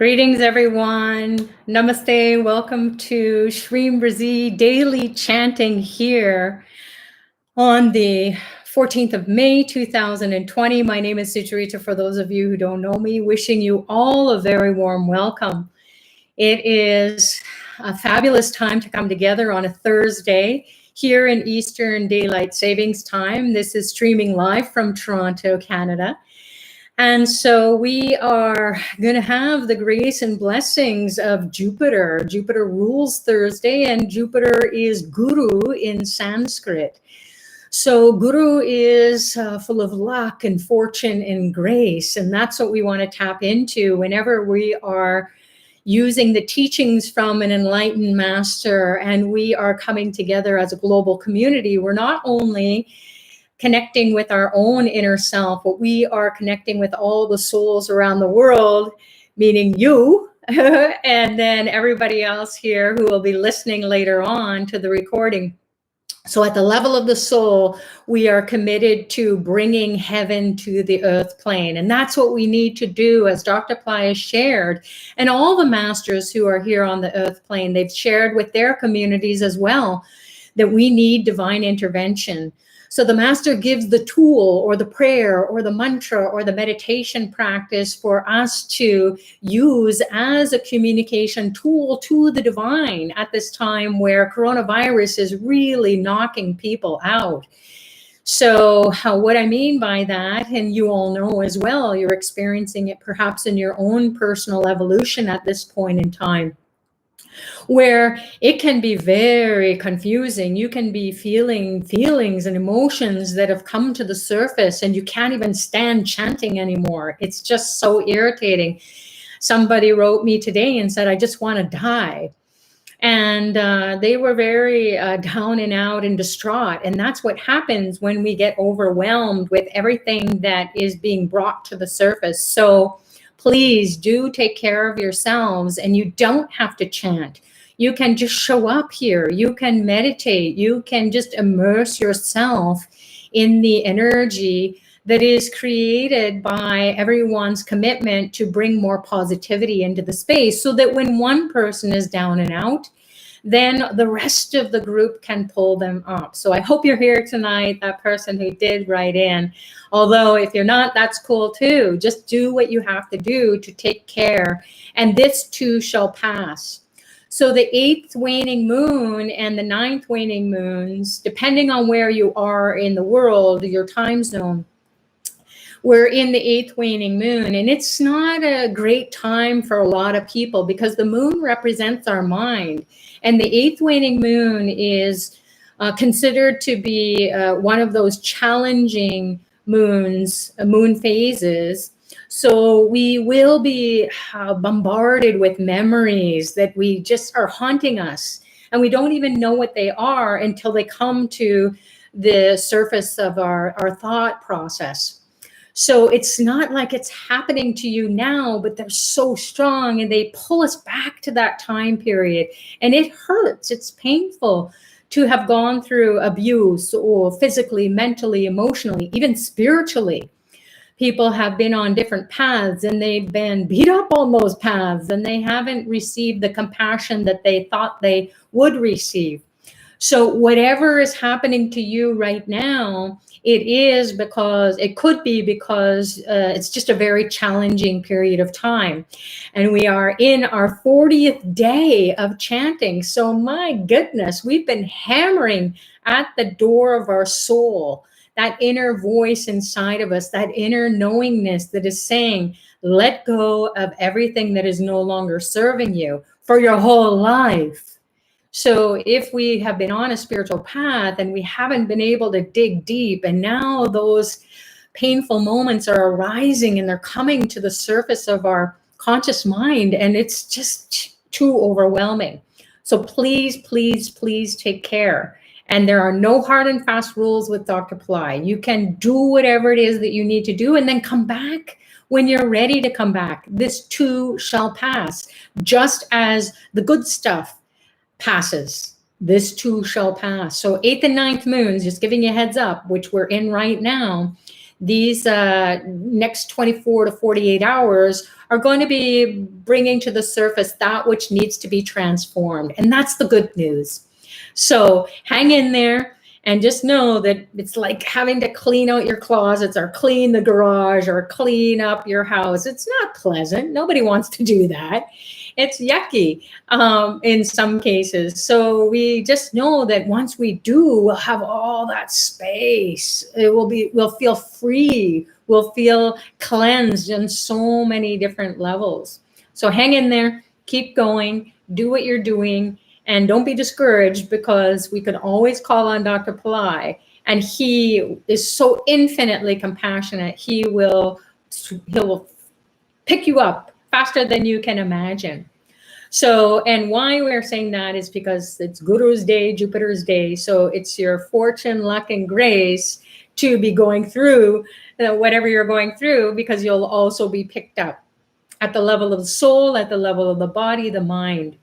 Greetings, everyone. Namaste. Welcome to Shreem Brzee Daily Chanting here on the 14th of May, 2020. My name is Sucharita. For those of you who don't know me, wishing you all a very warm welcome. It is a fabulous time to come together on a Thursday here in Eastern Daylight Savings Time. This is streaming live from Toronto, Canada. And so we are going to have the grace and blessings of Jupiter. Jupiter rules Thursday, and Jupiter is Guru in Sanskrit. So Guru is full of luck and fortune and grace, and that's what we want to tap into whenever we are using the teachings from an enlightened master and we are coming together as a global community. We're not only connecting with our own inner self, but we are connecting with all the souls around the world, meaning you, and then everybody else here who will be listening later on to the recording. So at the level of the soul, we are committed to bringing heaven to the earth plane. And that's what we need to do, as Dr. Ply has shared. And all the masters who are here on the earth plane, they've shared with their communities as well, that we need divine intervention. So the master gives the tool or the prayer or the mantra or the meditation practice for us to use as a communication tool to the divine at this time where coronavirus is really knocking people out. So what I mean by that, and you all know as well, you're experiencing it perhaps in your own personal evolution at this point in time, where it can be very confusing. You can be feeling feelings and emotions that have come to the surface and you can't even stand chanting anymore. It's just so irritating. Somebody wrote me today and said, I just want to die. And they were very down and out and distraught. And that's what happens when we get overwhelmed with everything that is being brought to the surface. So please do take care of yourselves, and you don't have to chant. You can just show up here. You can meditate. You can just immerse yourself in the energy that is created by everyone's commitment to bring more positivity into the space, so that when one person is down and out, then the rest of the group can pull them up. So I hope you're here tonight, that person who did write in. Although if you're not, that's cool too. Just do what you have to do to take care, and this too shall pass. So the 8th waning moon and the 9th waning moons, depending on where you are in the world, your time zone, we're in the 8th waning moon, and it's not a great time for a lot of people because the moon represents our mind. And the 8th waning moon is considered to be one of those challenging moon phases. So we will be bombarded with memories that we just are haunting us, and we don't even know what they are until they come to the surface of our thought process. So it's not like it's happening to you now, but they're so strong and they pull us back to that time period. And it hurts, it's painful to have gone through abuse, or physically, mentally, emotionally, even spiritually. People have been on different paths and they've been beat up on those paths, and they haven't received the compassion that they thought they would receive. So whatever is happening to you right now, it could be because it's just a very challenging period of time. And we are in our 40th day of chanting. So my goodness, we've been hammering at the door of our soul, that inner voice inside of us, that inner knowingness that is saying, let go of everything that is no longer serving you for your whole life. So if we have been on a spiritual path and we haven't been able to dig deep, and now those painful moments are arising and they're coming to the surface of our conscious mind, and it's just too overwhelming. So please, please, please take care. And there are no hard and fast rules with Dr. Ply. You can do whatever it is that you need to do and then come back when you're ready to come back. This too shall pass, just as the good stuff passes. This too shall pass. So 8th and 9th moons, just giving you a heads up, which we're in right now, these next 24 to 48 hours are going to be bringing to the surface that which needs to be transformed. And that's the good news. So hang in there and just know that it's like having to clean out your closets or clean the garage or clean up your house. It's not pleasant. Nobody wants to do that. It's yucky in some cases. So we just know that once we do, we'll have all that space. We'll feel free. We'll feel cleansed in so many different levels. So hang in there, keep going, do what you're doing, and don't be discouraged, because we can always call on Dr. Pillai, and he is so infinitely compassionate. He'll pick you up faster than you can imagine. So, and why we're saying that is because it's Guru's day, Jupiter's day. So it's your fortune, luck, and grace to be going through whatever you're going through, because you'll also be picked up at the level of the soul, at the level of the body, the mind.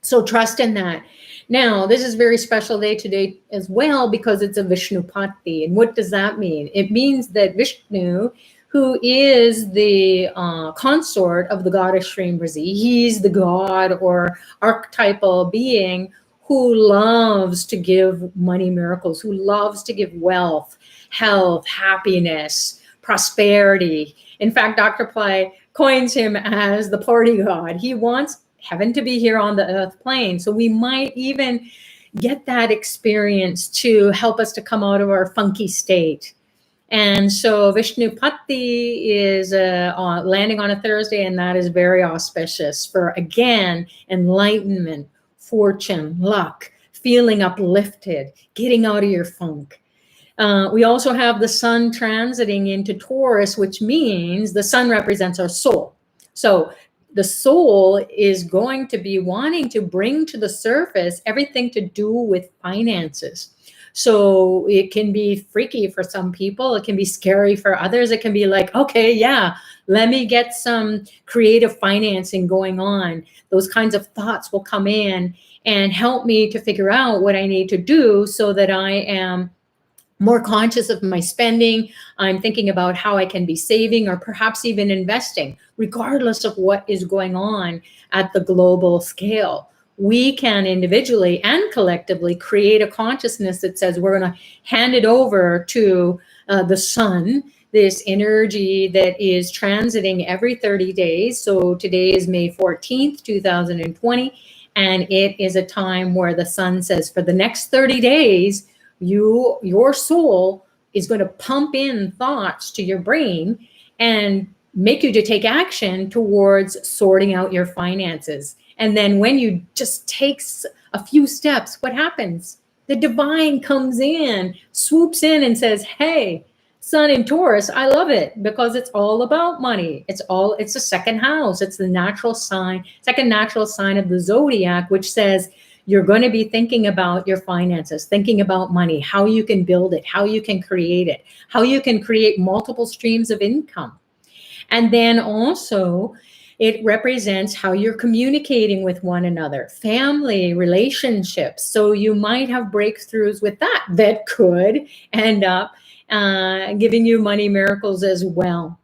So trust in that. Now, this is a very special day today as well, because it's a Vishnu Pati. And what does that mean? It means that Vishnu, who is the consort of the goddess Shreem Brzee, he's the god or archetypal being who loves to give money miracles, who loves to give wealth, health, happiness, prosperity. In fact, Dr. Pillai coins him as the party god. He wants heaven to be here on the earth plane. So we might even get that experience to help us to come out of our funky state. And so Vishnu Pati is landing on a Thursday, and that is very auspicious for, again, enlightenment, fortune, luck, feeling uplifted, getting out of your funk. We also have the sun transiting into Taurus, which means the sun represents our soul. So the soul is going to be wanting to bring to the surface everything to do with finances. So it can be freaky for some people. It can be scary for others. It can be like, okay, yeah, let me get some creative financing going on. Those kinds of thoughts will come in and help me to figure out what I need to do so that I am more conscious of my spending. I'm thinking about how I can be saving or perhaps even investing, regardless of what is going on at the global scale. We can individually and collectively create a consciousness that says we're going to hand it over to the sun, this energy that is transiting every 30 days. So today is May 14th, 2020, and it is a time where the sun says for the next 30 days, your soul is going to pump in thoughts to your brain and make you to take action towards sorting out your finances. And then when you just takes a few steps, what happens? The divine comes in, swoops in and says, hey, sun in Taurus, I love it, because it's all about money. It's the second house. It's the natural sign, second natural sign of the zodiac, which says you're going to be thinking about your finances, thinking about money, how you can build it, how you can create it, how you can create multiple streams of income. And then also, it represents how you're communicating with one another, family, relationships. So you might have breakthroughs with that could end up giving you money miracles as well.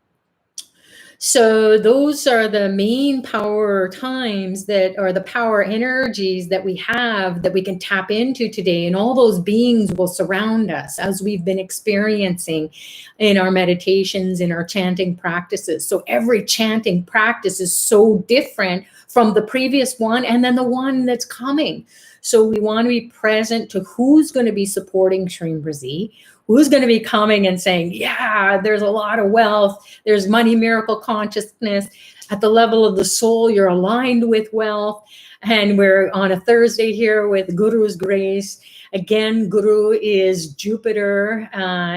So those are the main power times that are the power energies that we have that we can tap into today. And all those beings will surround us as we've been experiencing in our meditations, in our chanting practices. So every chanting practice is so different from the previous one and then the one that's coming. So we want to be present to who's going to be supporting Shreem Brzee, who's going to be coming and saying, yeah, there's a lot of wealth. There's money miracle consciousness. At the level of the soul, you're aligned with wealth. And we're on a Thursday here with Guru's grace. Again, Guru is Jupiter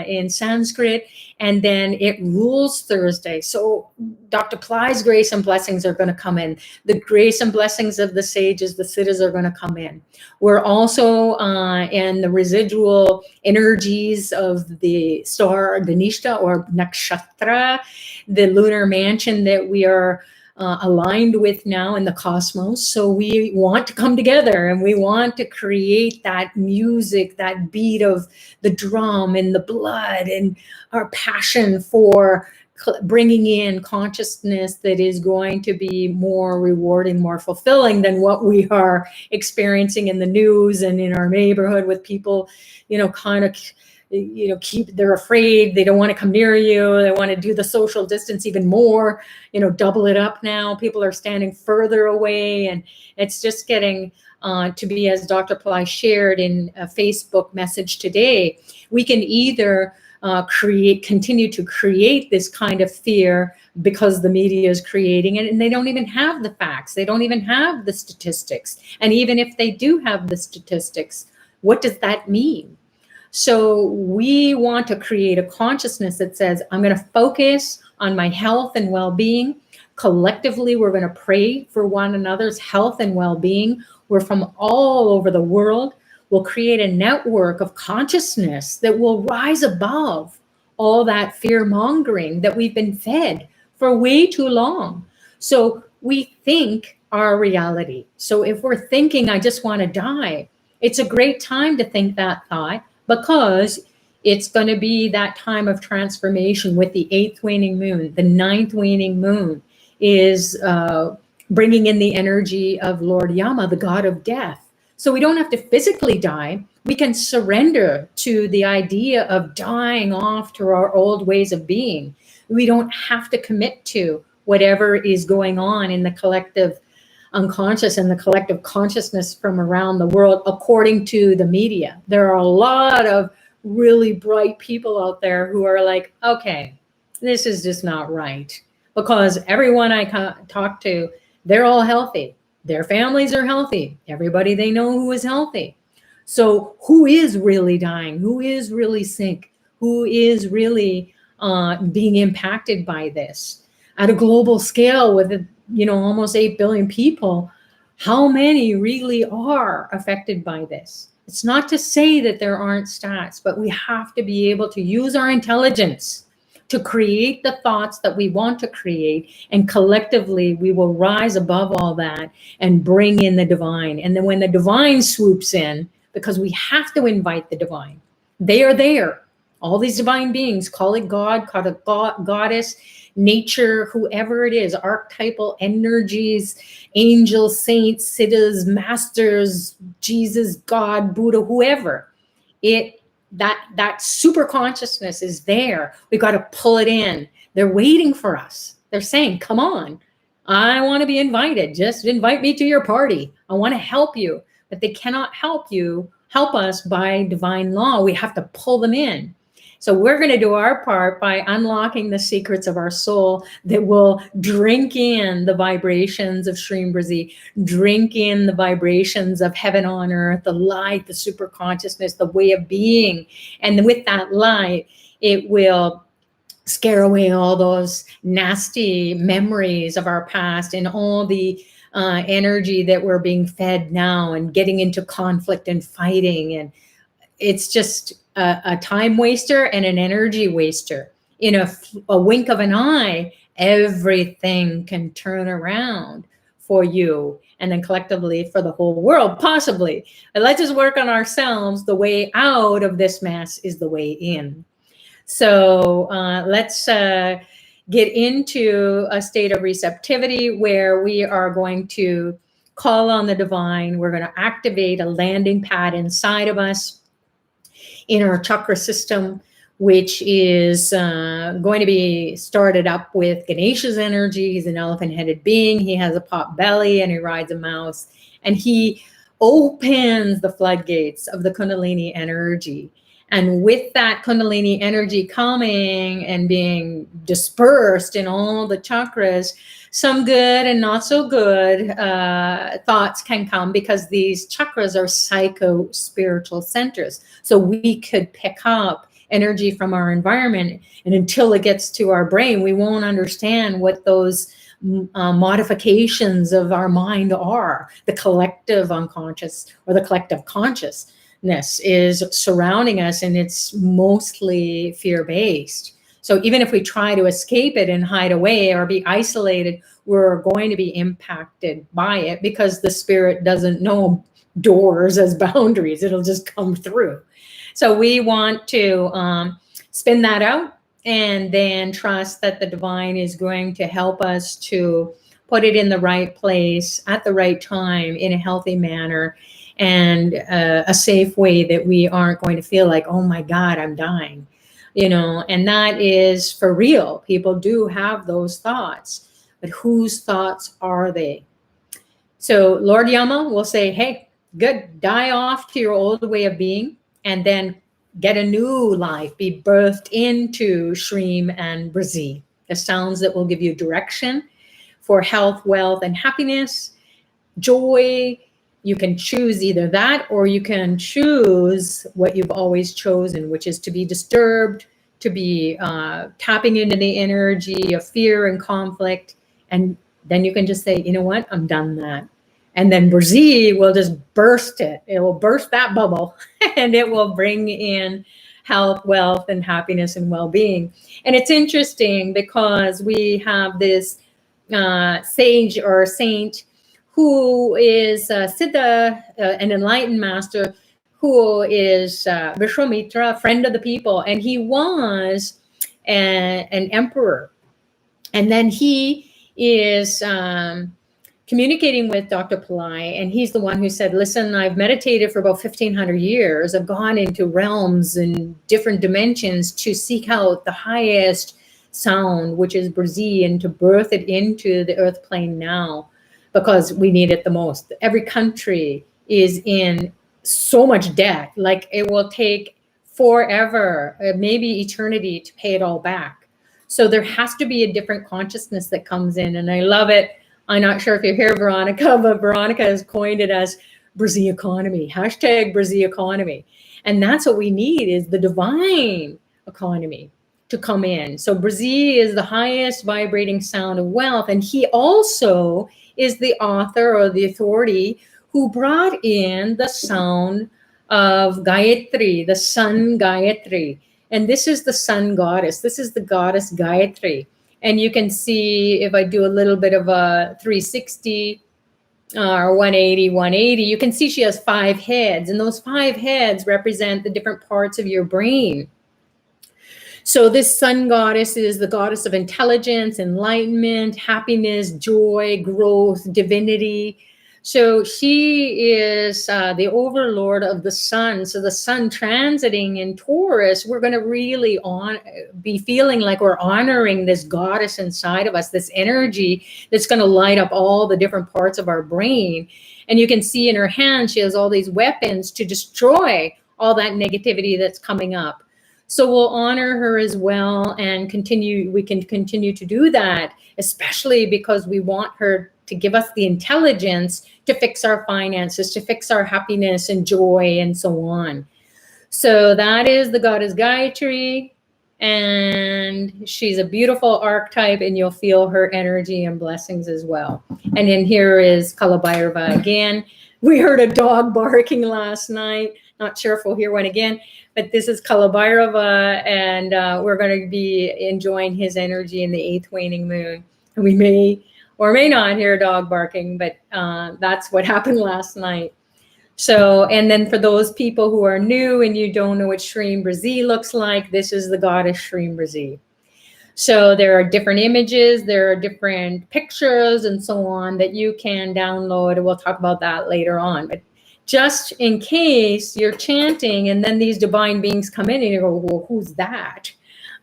in Sanskrit, and then it rules Thursday. So Dr. Pillai's grace and blessings are going to come in. The grace and blessings of the sages, the siddhas, are going to come in. We're also in the residual energies of the star Ganishta or Nakshatra, the lunar mansion that we are aligned with now in the cosmos. So we want to come together and we want to create that music, that beat of the drum and the blood and our passion for bringing in consciousness that is going to be more rewarding, more fulfilling than what we are experiencing in the news and in our neighborhood with people, kind of, they're afraid, they don't want to come near you, they want to do the social distance even more, double it up now. People are standing further away, and it's just getting to be, as Dr. Pillai shared in a Facebook message today, we can either continue to create this kind of fear because the media is creating it, and they don't even have the facts, they don't even have the statistics. And even if they do have the statistics, what does that mean? So we want to create a consciousness that says, I'm going to focus on my health and well-being. Collectively, we're going to pray for one another's health and well-being. We're from all over the world. We'll create a network of consciousness that will rise above all that fear-mongering that we've been fed for way too long. So we think our reality. So if we're thinking, I just want to die, it's a great time to think that thought, because it's going to be that time of transformation with the 8th waning moon. The 9th waning moon is bringing in the energy of Lord Yama, the god of death. So we don't have to physically die. We can surrender to the idea of dying off to our old ways of being. We don't have to commit to whatever is going on in the collective unconscious and the collective consciousness from around the world, according to the media. There are a lot of really bright people out there who are like, okay, this is just not right, because everyone I talk to, they're all healthy. Their families are healthy. Everybody they know who is healthy. So who is really dying? Who is really sick? Who is really being impacted by this? At a global scale with almost 8 billion people, how many really are affected by this? It's not to say that there aren't stats, but we have to be able to use our intelligence to create the thoughts that we want to create, and collectively we will rise above all that and bring in the divine. And then when the divine swoops in, because we have to invite the divine, they are there. All these divine beings, call it God, call it goddess, nature, whoever it is, archetypal energies, angels, saints, siddhas, masters, Jesus, God, Buddha, whoever, that super consciousness is there. We've got to pull it in. They're waiting for us. They're saying, come on, I want to be invited. Just invite me to your party. I want to help you. But they cannot help us by divine law. We have to pull them in. So we're going to do our part by unlocking the secrets of our soul that will drink in the vibrations of Shreem Brzee, drink in the vibrations of heaven on earth, the light, the super consciousness, the way of being. And with that light, it will scare away all those nasty memories of our past and all the energy that we're being fed now and getting into conflict and fighting. And it's just a time waster and an energy waster. In a wink of an eye, everything can turn around for you, and then collectively for the whole world, possibly. But let's just work on ourselves. The way out of this mess is the way in. So let's get into a state of receptivity where we are going to call on the divine. We're going to activate a landing pad inside of us in our chakra system, which is going to be started up with Ganesha's energy. He's an elephant-headed being. He has a pot belly and he rides a mouse. And he opens the floodgates of the Kundalini energy. And with that Kundalini energy coming and being dispersed in all the chakras, some good and not so good thoughts can come, because these chakras are psycho-spiritual centers. So we could pick up energy from our environment, and until it gets to our brain, we won't understand what those modifications of our mind are. The collective unconscious or the collective consciousness is surrounding us, and it's mostly fear-based. So even if we try to escape it and hide away or be isolated, we're going to be impacted by it because the spirit doesn't know doors as boundaries. It'll just come through. So we want to spin that out and then trust that the divine is going to help us to put it in the right place at the right time in a healthy manner and a safe way that we aren't going to feel like, oh my God, I'm dying. And that is for real. People do have those thoughts, but whose thoughts are they? So Lord Yama will say, hey, good, die off to your old way of being and then get a new life, be birthed into Shreem and Brzee, the sounds that will give you direction for health, wealth, and happiness, joy. You can choose either that, or you can choose what you've always chosen, which is to be disturbed, to be tapping into the energy of fear and conflict. And then you can just say, you know what, I'm done that. And then Brzee will just burst it. It will burst that bubble and it will bring in health, wealth, and happiness and well-being. And it's interesting because we have this sage or saint who is Siddha, an enlightened master, who is Vishwamitra, friend of the people, and he was an emperor. And then he is communicating with Dr. Pillai, and he's the one who said, listen, I've meditated for about 1,500 years. I've gone into realms and different dimensions to seek out the highest sound, which is Brzee, and to birth it into the earth plane now, because we need it the most. Every country is in so much debt, like it will take forever, maybe eternity to pay it all back. So there has to be a different consciousness that comes in, and I love it. I'm not sure if you hear Veronica, but Veronica has coined it as Brzee economy, hashtag Brzee economy. And that's what we need, is the divine economy to come in. So Brzee is the highest vibrating sound of wealth. And he also is the author or the authority who brought in the sound of Gayatri, the sun Gayatri. And this is the sun goddess. This is the goddess Gayatri. And you can see, if I do a little bit of a 360 or 180, you can see she has 5 heads. And those 5 heads represent the different parts of your brain. So this sun goddess is the goddess of intelligence, enlightenment, happiness, joy, growth, divinity. So she is the overlord of the sun. So the sun transiting in Taurus, we're going to really be feeling like we're honoring this goddess inside of us, this energy that's going to light up all the different parts of our brain. And you can see in her hand, she has all these weapons to destroy all that negativity that's coming up. So we'll honor her as well and we can continue to do that, especially because we want her to give us the intelligence to fix our finances, to fix our happiness and joy and so on. So that is the goddess Gayatri, and she's a beautiful archetype, and you'll feel her energy and blessings as well. And then here is Kalabhairava again. We heard a dog barking last night. Not sure if we'll hear one again, but this is Kalabhairava, and we're going to be enjoying his energy in the 8th waning moon. And we may or may not hear a dog barking, but that's what happened last night. So, and then for those people who are new and you don't know what Shreem Brzee looks like, this is the goddess Shreem Brzee. So there are different images, there are different pictures and so on that you can download, and we'll talk about that later on. But just in case you're chanting and then these divine beings come in and you go, well, who's that?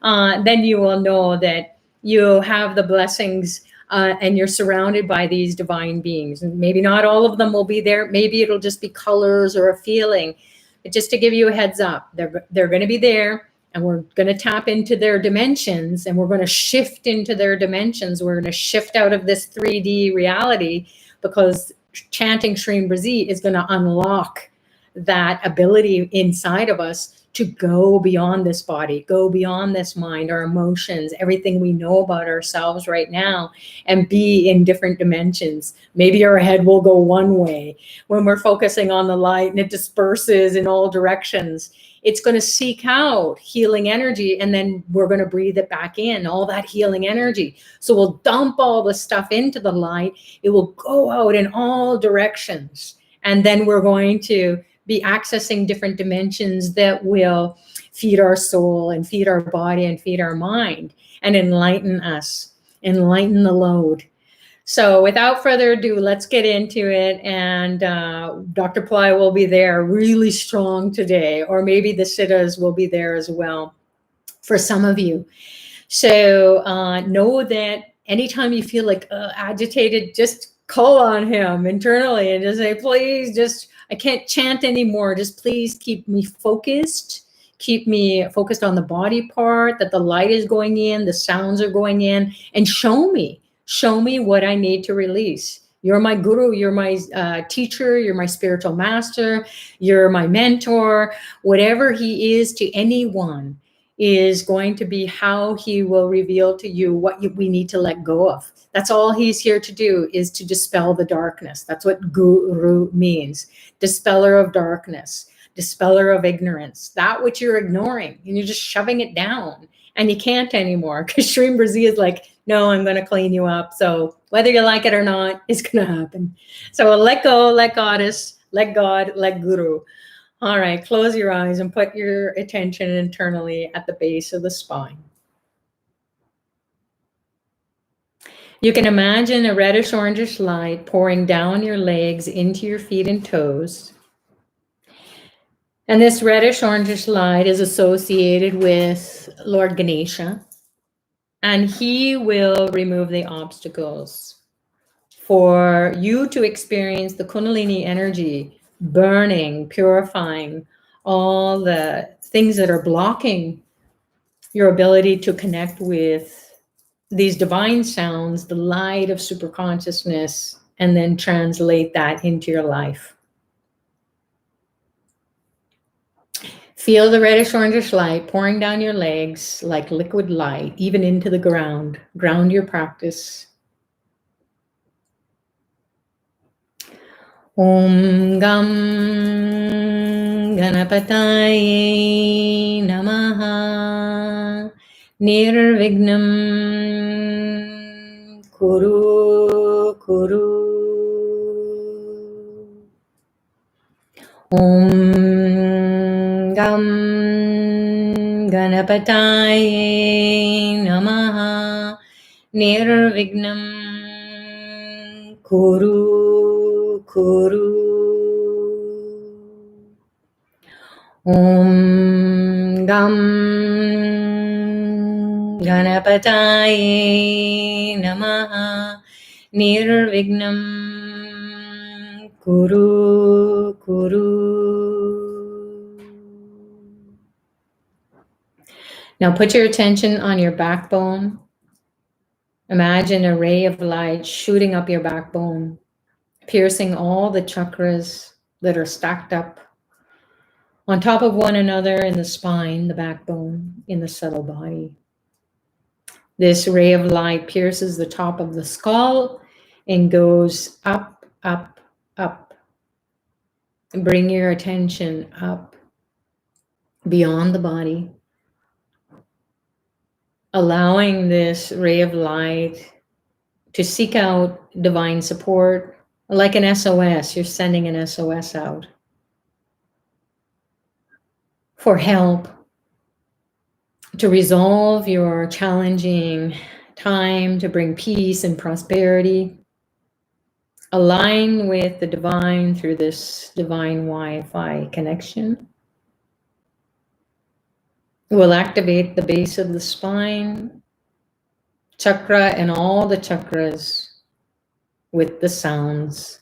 Then you will know that you have the blessings and you're surrounded by these divine beings. And maybe not all of them will be there. Maybe it'll just be colors or a feeling. But just to give you a heads up, they're going to be there, and we're going to tap into their dimensions, and we're going to shift into their dimensions. We're going to shift out of this 3D reality, because chanting Shreem Brzee is going to unlock that ability inside of us to go beyond this body, go beyond this mind, our emotions, everything we know about ourselves right now, and be in different dimensions. Maybe our head will go one way when we're focusing on the light and it disperses in all directions. it's going to seek out healing energy, and then we're going to breathe it back in, all that healing energy. So we'll dump all the stuff into the light. It will go out in all directions. And then we're going to be accessing different dimensions that will feed our soul and feed our body and feed our mind and enlighten us, enlighten the load. So without further ado, let's get into it. And Dr. Ply will be there really strong today, or maybe the Siddhas will be there as well for some of you. So know that anytime you feel like agitated, just call on him internally and just say, please, just, I can't chant anymore. Just please keep me focused. Keep me focused on the body part, that the light is going in, the sounds are going in, and show me what I need to release. You're my guru, you're my teacher, you're my spiritual master, you're my mentor. Whatever he is to anyone is going to be how he will reveal to you what we need to let go of. That's all he's here to do, is to dispel the darkness. That's what guru means. Dispeller of darkness, dispeller of ignorance, that which you're ignoring and you're just shoving it down and you can't anymore, because Shreem Brzee is like, no, I'm going to clean you up. So whether you like it or not, it's going to happen. So let go, let goddess, let God, let guru. All right, close your eyes and put your attention internally at the base of the spine. You can imagine a reddish orangish light pouring down your legs into your feet and toes. And this reddish orangish light is associated with Lord Ganesha, and he will remove the obstacles for you to experience the Kundalini energy burning, purifying all the things that are blocking your ability to connect with these divine sounds, the light of superconsciousness, and then translate that into your life. Feel the reddish orangish light pouring down your legs like liquid light, even into the ground. Ground your practice. Om Gam Ganapataye Namaha Nirvignam Kuru Kuru. Om Gam Ganapataye Namaha Nirvignam Kuru Kuru. Om Gam Ganapataye Namaha Nirvignam Kuru Kuru. Now put your attention on your backbone. Imagine a ray of light shooting up your backbone, piercing all the chakras that are stacked up on top of one another in the spine, the backbone, in the subtle body. This ray of light pierces the top of the skull and goes up, up, up. And bring your attention up beyond the body, allowing this ray of light to seek out divine support, like an SOS. You're sending an SOS out for help to resolve your challenging time, to bring peace and prosperity. Align with the divine through this divine Wi-Fi connection. We'll activate the base of the spine, chakra, and all the chakras with the sounds.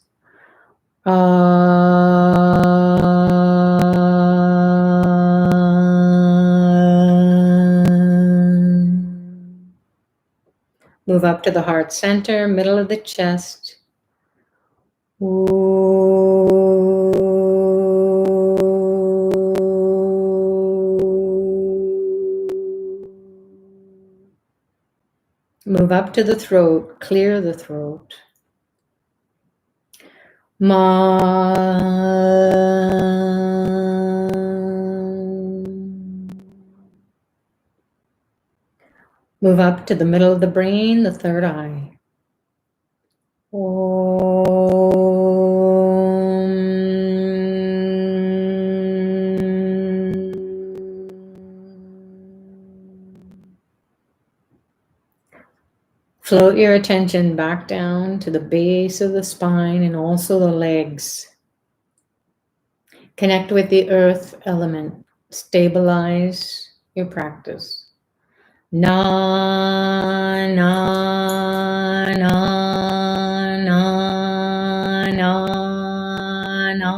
Move up to the heart center, middle of the chest. Move up to the throat, clear the throat. Ma. Move up to the middle of the brain, the third eye. Float your attention back down to the base of the spine and also the legs. Connect with the earth element. Stabilize your practice. Na, na, na, na, na, na, na.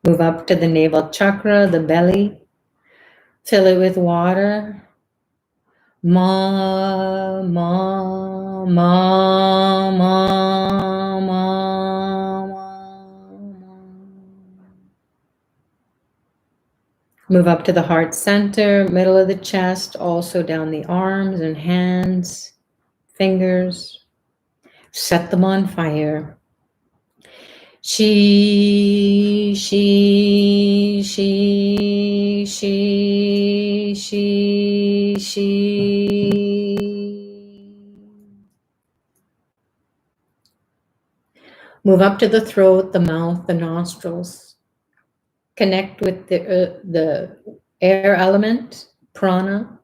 Move up to the navel chakra, the belly. Fill it with water. Ma, ma, ma, ma, ma, ma. Move up to the heart center, middle of the chest, also down the arms and hands, fingers. Set them on fire. She. Move up to the throat, the mouth, the nostrils. Connect with the air element, prana.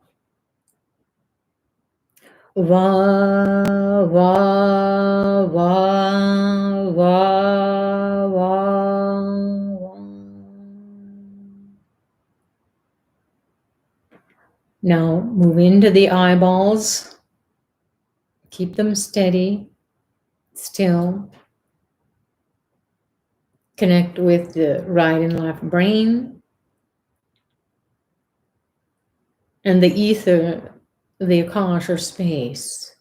Va, va, va, va, va. Now move into the eyeballs. Keep them steady, still. Connect with the right and left brain. And the ether, the Akash or space.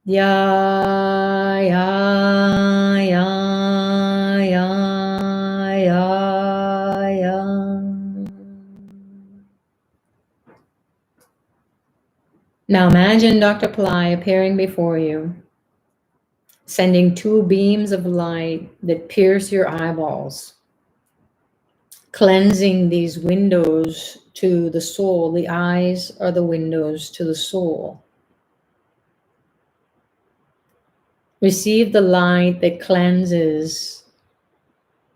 Ya, ya, ya, ya, ya, ya. Now imagine Dr. Pillai appearing before you, sending two beams of light that pierce your eyeballs, cleansing these windows to the soul. The eyes are the windows to the soul. Receive the light that cleanses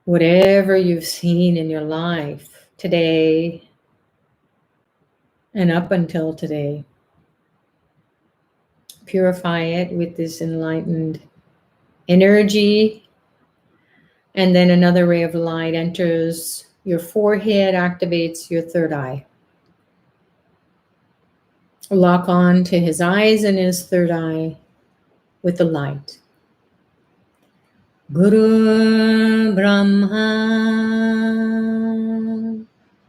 whatever you've seen in your life today and up until today. Purify it with this enlightened energy. And then another ray of light enters your forehead, activates your third eye. Lock on to his eyes and his third eye with the light. Guru Brahma,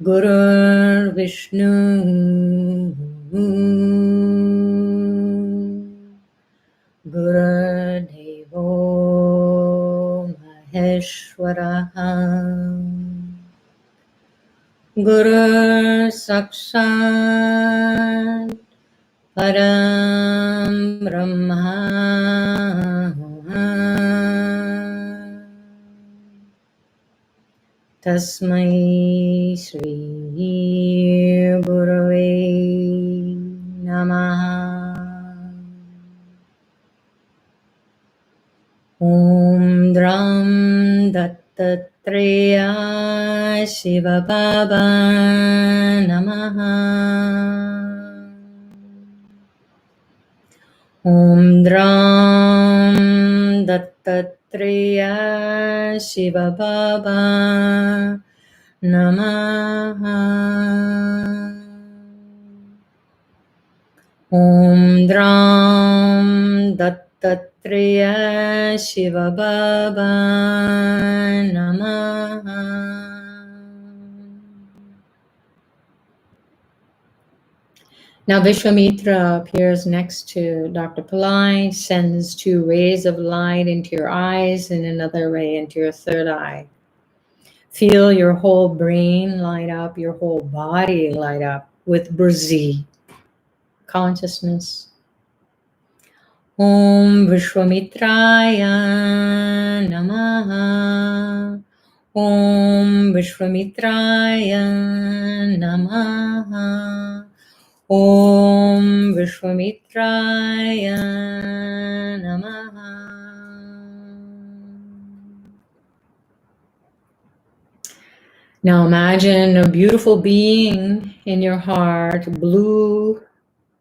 Guru Vishnu, Guru Devo Maheshwaraha, Guru Sakshat Param Brahma, Tasmai Shri Gurave Namaha. Om Dram Dattatreya Shiva Baba Namaha. Om Dram Dattatreya Shiva Baba Namaha. Om Dram Dattatreya Shiva Baba Namaha. Now Vishwamitra appears next to Dr. Pillai, sends two rays of light into your eyes and another ray into your third eye. Feel your whole brain light up, your whole body light up with Brzee consciousness. Om Vishwamitraya Namaha. Om Vishwamitraya Namaha. Om Vishwamitraya Namaha. Now imagine a beautiful being in your heart, blue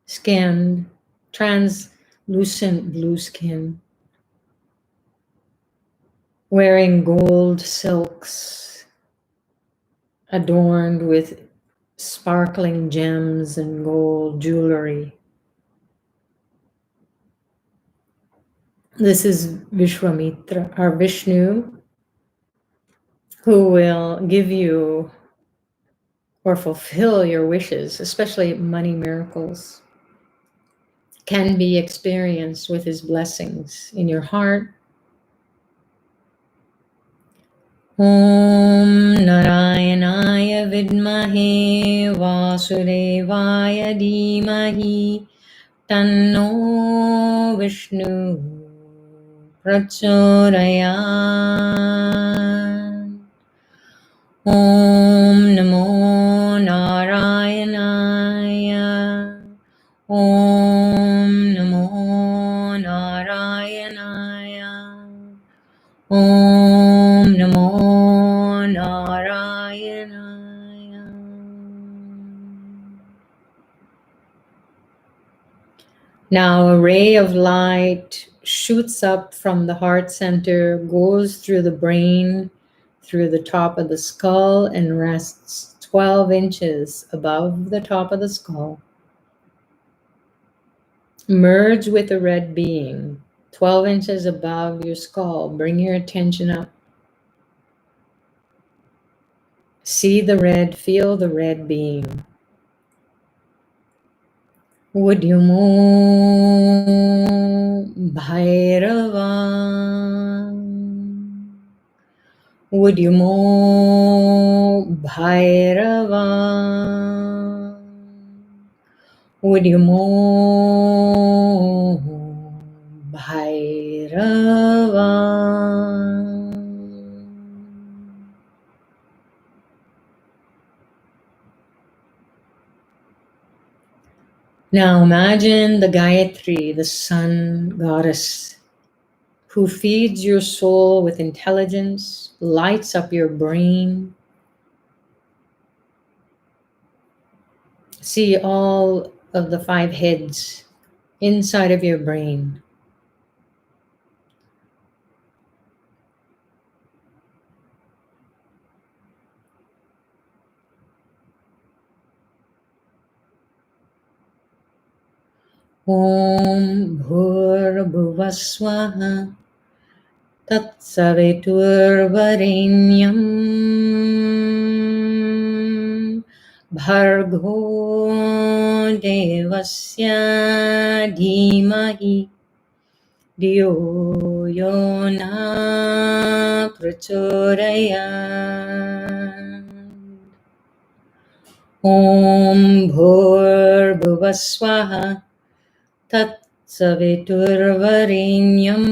skinned, translucent blue skin, wearing gold silks adorned with sparkling gems and gold jewelry. This is Vishwamitra, or Vishnu, who will give you or fulfill your wishes, especially money miracles, can be experienced with his blessings in your heart. Om Narayanaya Vidmahe Vasudevaya Dhimahi Tanno Vishnu Prachodayat. Om Namo Narayanaya. Om Namo Narayanaya. Om Namo Narayanaya. Now a ray of light shoots up from the heart center, goes through the brain, through the top of the skull, and rests 12 inches above the top of the skull. Merge with the red being, 12 inches above your skull. Bring your attention up. See the red, feel the red being. Udyamo Bhairava. Udyamo Bhairava. Udyamo Bhairava. Now imagine the Gayatri, the sun goddess, who feeds your soul with intelligence, lights up your brain. See all of the 5 heads inside of your brain. Om Bhurabhuvaswaha Tatsaviturvarenyam Bhargo Devasya Dhimahi Dhiyo Yona Prachodayat. Om Bhurabhuvaswaha Tatsaviturvarenyam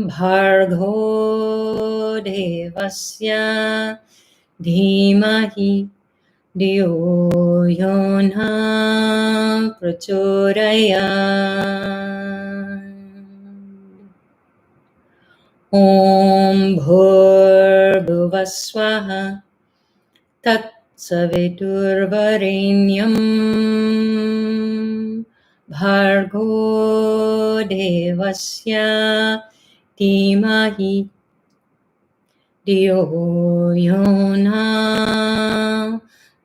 Bhargo Devasya Dhimahi Dhiyo Yona Prachodayat. Om Bhurabhuvaswaha Tatsaviturvarenyam Bhargo Devasya Dhimahi Dhiyo Yona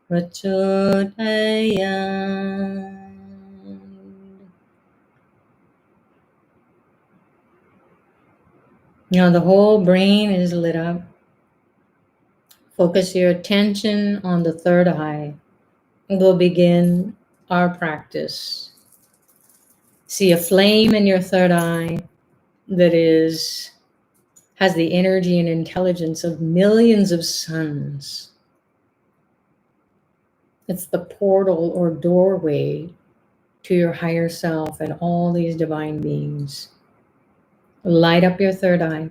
Prachodayat. Now the whole brain is lit up. Focus your attention on the third eye. We'll begin our practice. See a flame in your third eye that has the energy and intelligence of millions of suns. It's the portal or doorway to your higher self and all these divine beings. Light up your third eye.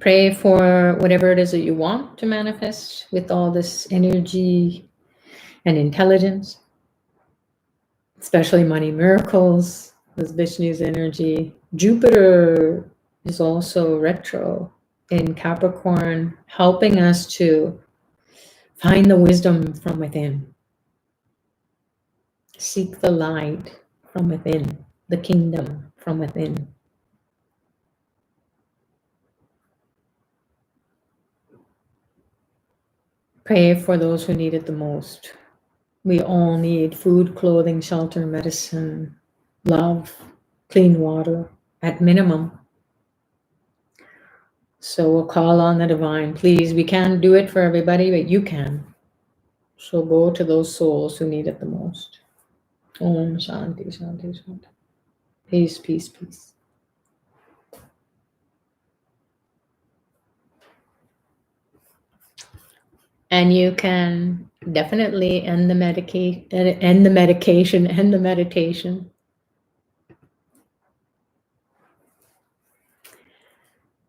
Pray for whatever it is that you want to manifest with all this energy and intelligence, especially money miracles with Vishnu's energy. Jupiter is also retro in Capricorn, helping us to find the wisdom from within. Seek the light from within, the kingdom from within. Pray for those who need it the most. We all need food, clothing, shelter, medicine, love, clean water, at minimum. So we'll call on the divine. Please, we can't do it for everybody, but you can. So go to those souls who need it the most. Om Shanti, Shanti, Shanti. Peace, peace, peace. And you can definitely end the medication, end the meditation.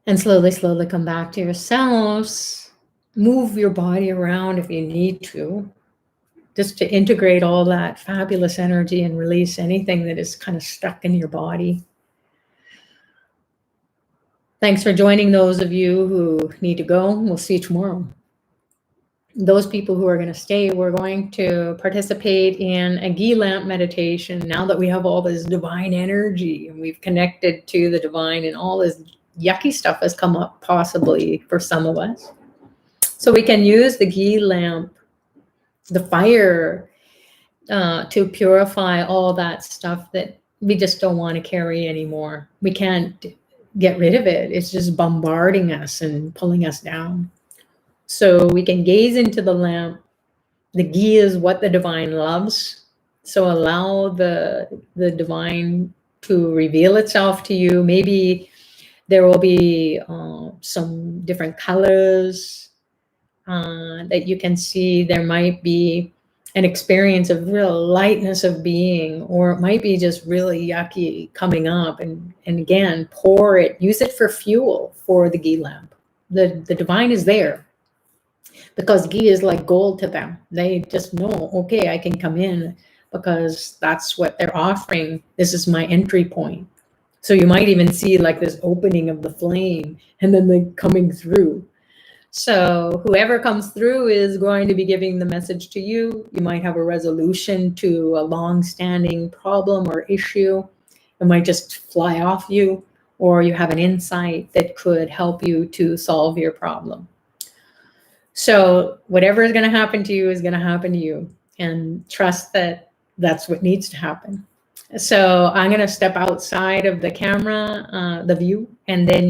And slowly, slowly come back to yourselves. Move your body around if you need to, just to integrate all that fabulous energy and release anything that is kind of stuck in your body. Thanks for joining those of you who need to go. We'll see you tomorrow. Those people who are going to stay, we're going to participate in a Ghee lamp meditation now that we have all this divine energy and we've connected to the divine, and all this yucky stuff has come up possibly for some of us. So we can use the Ghee lamp, the fire, to purify all that stuff that we just don't want to carry anymore. We can't get rid of it. It's just bombarding us and pulling us down. So we can gaze into the lamp. The Ghee is what the divine loves. So allow the divine to reveal itself to you. Maybe there will be some different colors that you can see. There might be an experience of real lightness of being, or it might be just really yucky coming up. And again, pour it, use it for fuel for the Ghee lamp. The divine is there because Ghee is like gold to them. They just know, okay, I can come in because that's what they're offering. This is my entry point. So you might even see like this opening of the flame and then the coming through. So whoever comes through is going to be giving the message to you. You might have a resolution to a long-standing problem or issue. It might just fly off you, or you have an insight that could help you to solve your problem. So whatever is going to happen to you is going to happen to you, and trust that that's what needs to happen. So I'm going to step outside of the camera, the view, and then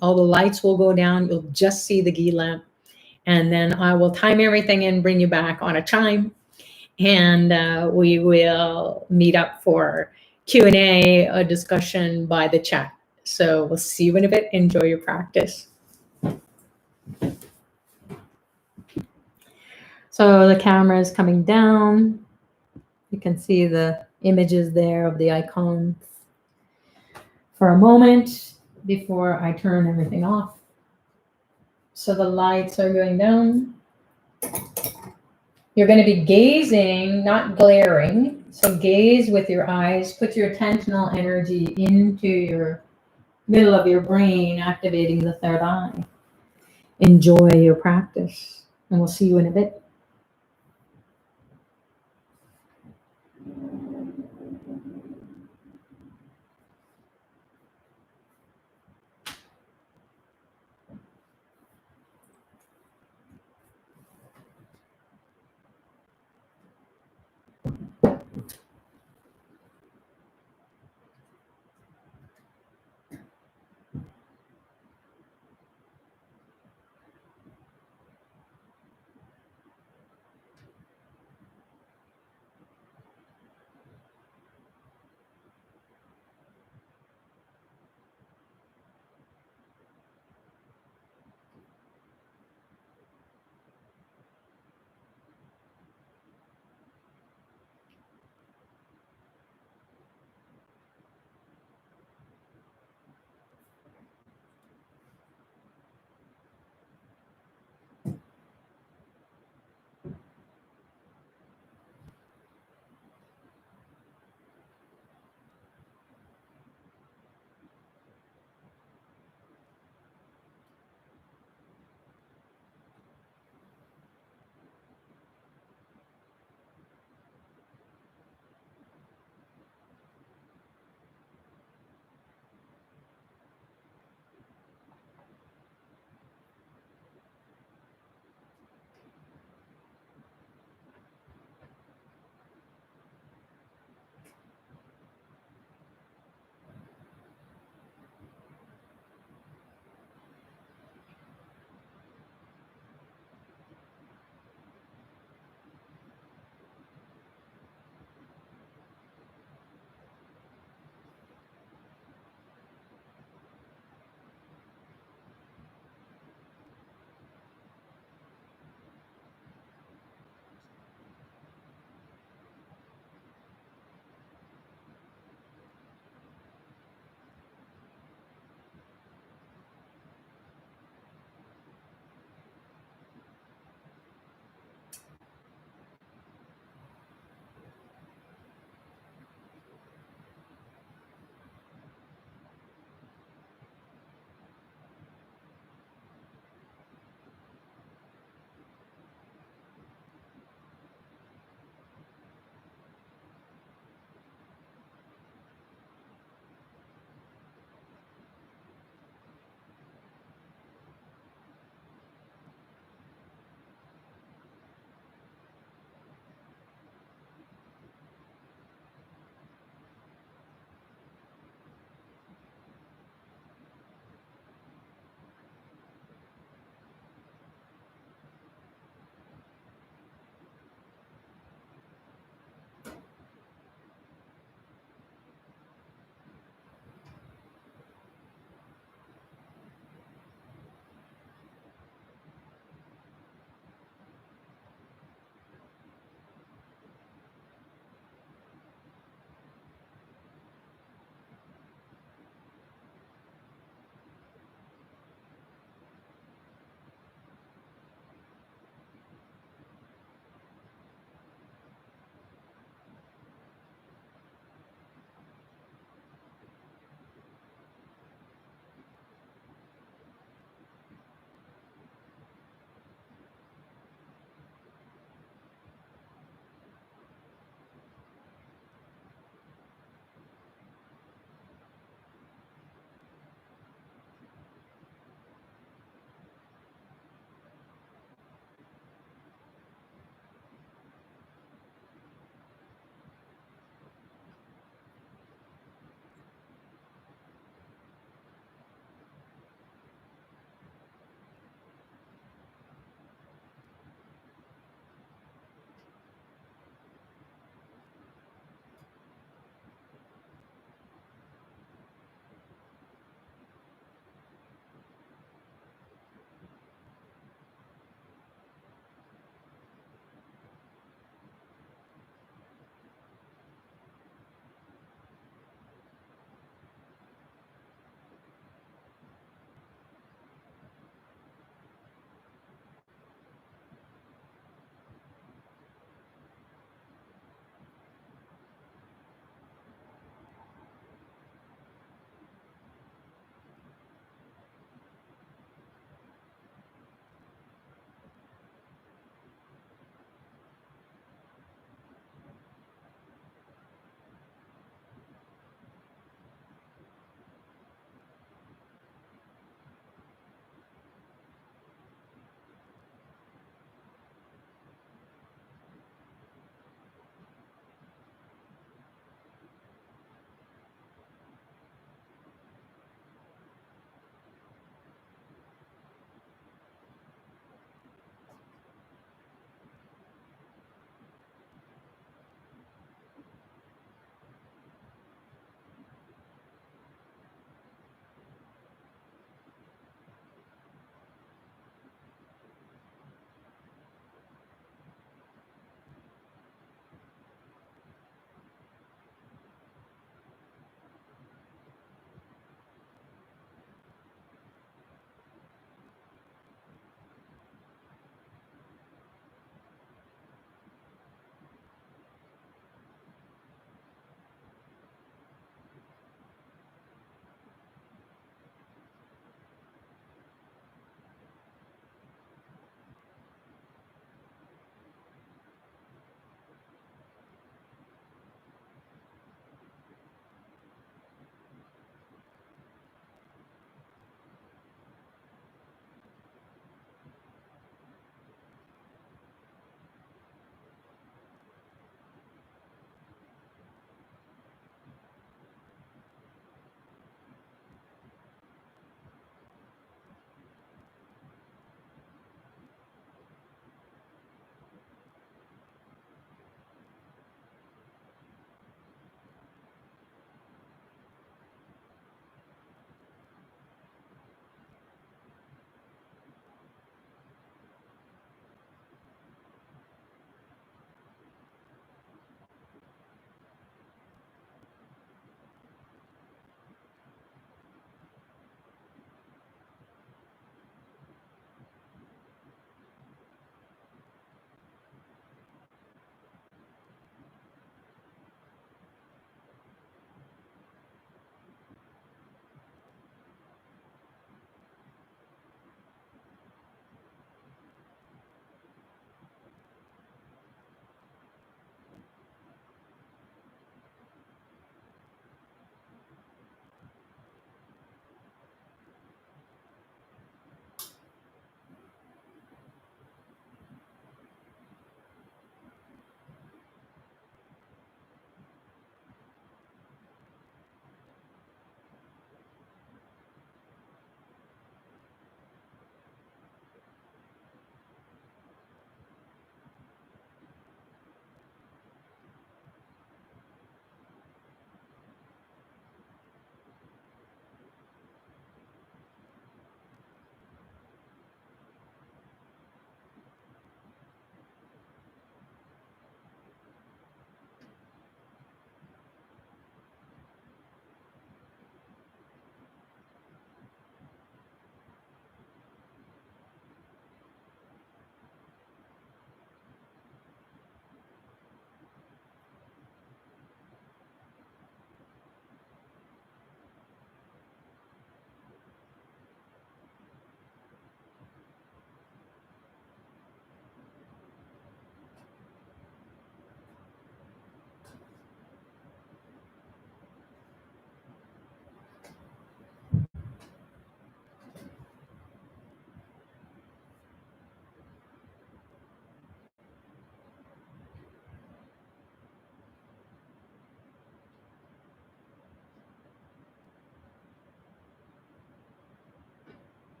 all the lights will go down. You'll just see the Ghee lamp. And then I will time everything and bring you back on a chime. And we will meet up for Q&A, a discussion by the chat. So we'll see you in a bit. Enjoy your practice. So the camera is coming down. You can see the images there of the icons for a moment before I turn everything off. So the lights are going down. You're going to be gazing, not glaring. So gaze with your eyes. Put your attentional energy into your middle of your brain, activating the third eye. Enjoy your practice, and we'll see you in a bit.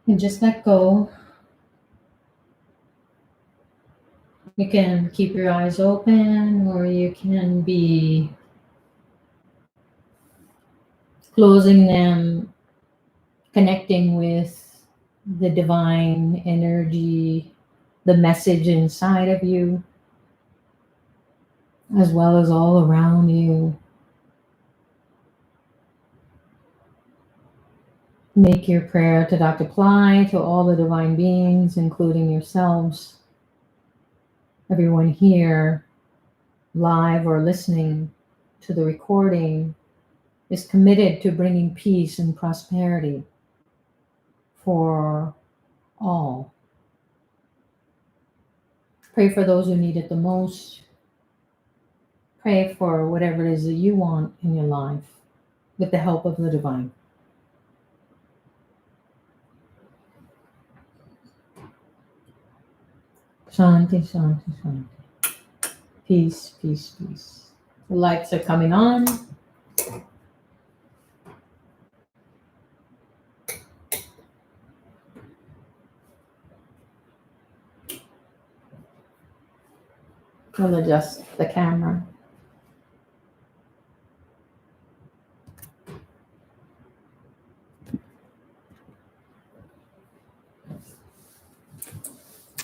And just let go. You can keep your eyes open, or you can be closing them, connecting with the divine energy, the message inside of you, as well as all around you. Make your prayer to Dr. Ply, to all the divine beings, including yourselves, everyone here, live or listening to the recording, is committed to bringing peace and prosperity for all. Pray for those who need it the most. Pray for whatever it is that you want in your life with the help of the divine. Shanti, shanti, shanti. Peace, peace, peace. The lights are coming on. We'll adjust the camera.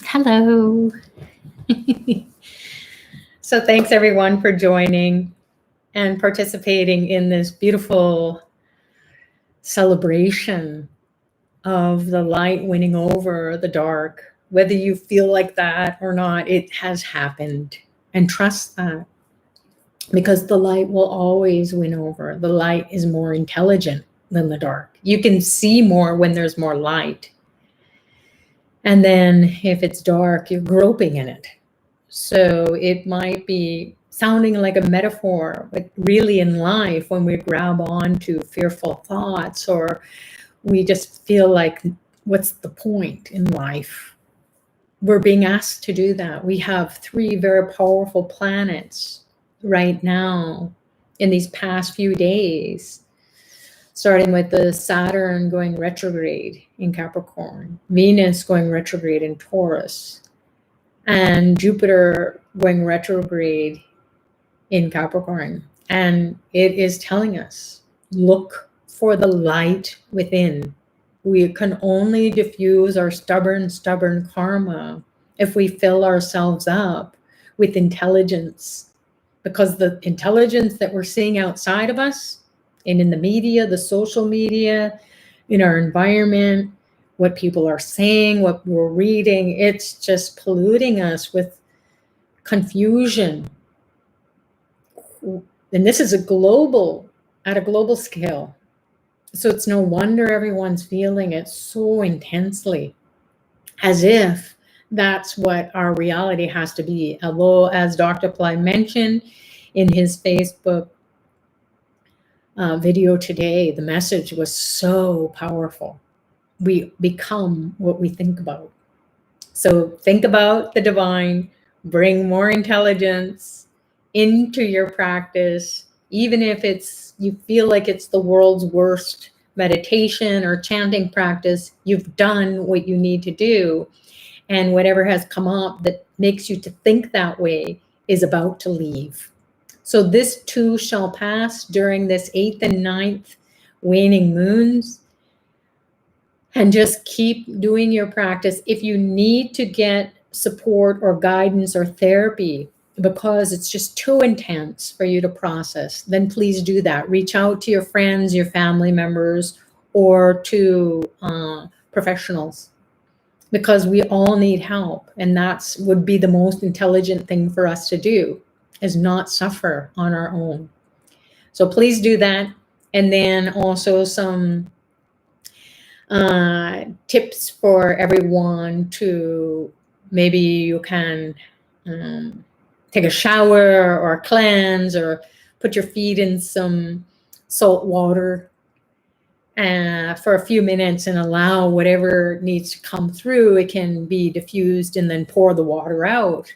Hello. So thanks everyone for joining and participating in this beautiful celebration of the light winning over the dark. Whether you feel like that or not, it has happened. And trust that, because the light will always win over. The light is more intelligent than the dark. You can see more when there's more light. And then if it's dark, you're groping in it. So it might be sounding like a metaphor, but really in life, when we grab on to fearful thoughts, or we just feel like, what's the point in life? We're being asked to do that. We have 3 very powerful planets right now in these past few days, starting with the Saturn going retrograde in Capricorn, Venus going retrograde in Taurus, and Jupiter going retrograde in Capricorn. And it is telling us, look for the light within. We can only diffuse our stubborn karma if we fill ourselves up with intelligence, because the intelligence that we're seeing outside of us and in the media, the social media, in our environment, what people are saying, what we're reading, it's just polluting us with confusion. And this is at a global scale. So it's no wonder everyone's feeling it so intensely, as if that's what our reality has to be. Although, as Dr. Ply mentioned in his Facebook video today, the message was so powerful. We become what we think about. So think about the divine, bring more intelligence into your practice, even if you feel like it's the world's worst meditation or chanting practice. You've done what you need to do, and whatever has come up that makes you to think that way is about to leave. So this too shall pass during this 8th and 9th waning moons. And just keep doing your practice. If you need to get support or guidance or therapy because it's just too intense for you to process, then please do that. Reach out to your friends, your family members, or to professionals, because we all need help. And that's would be the most intelligent thing for us to do, is not suffer on our own. So please do that. And then also some tips for everyone to, maybe you can take a shower or cleanse, or put your feet in some salt water for a few minutes and allow whatever needs to come through. It can be diffused, and then pour the water out.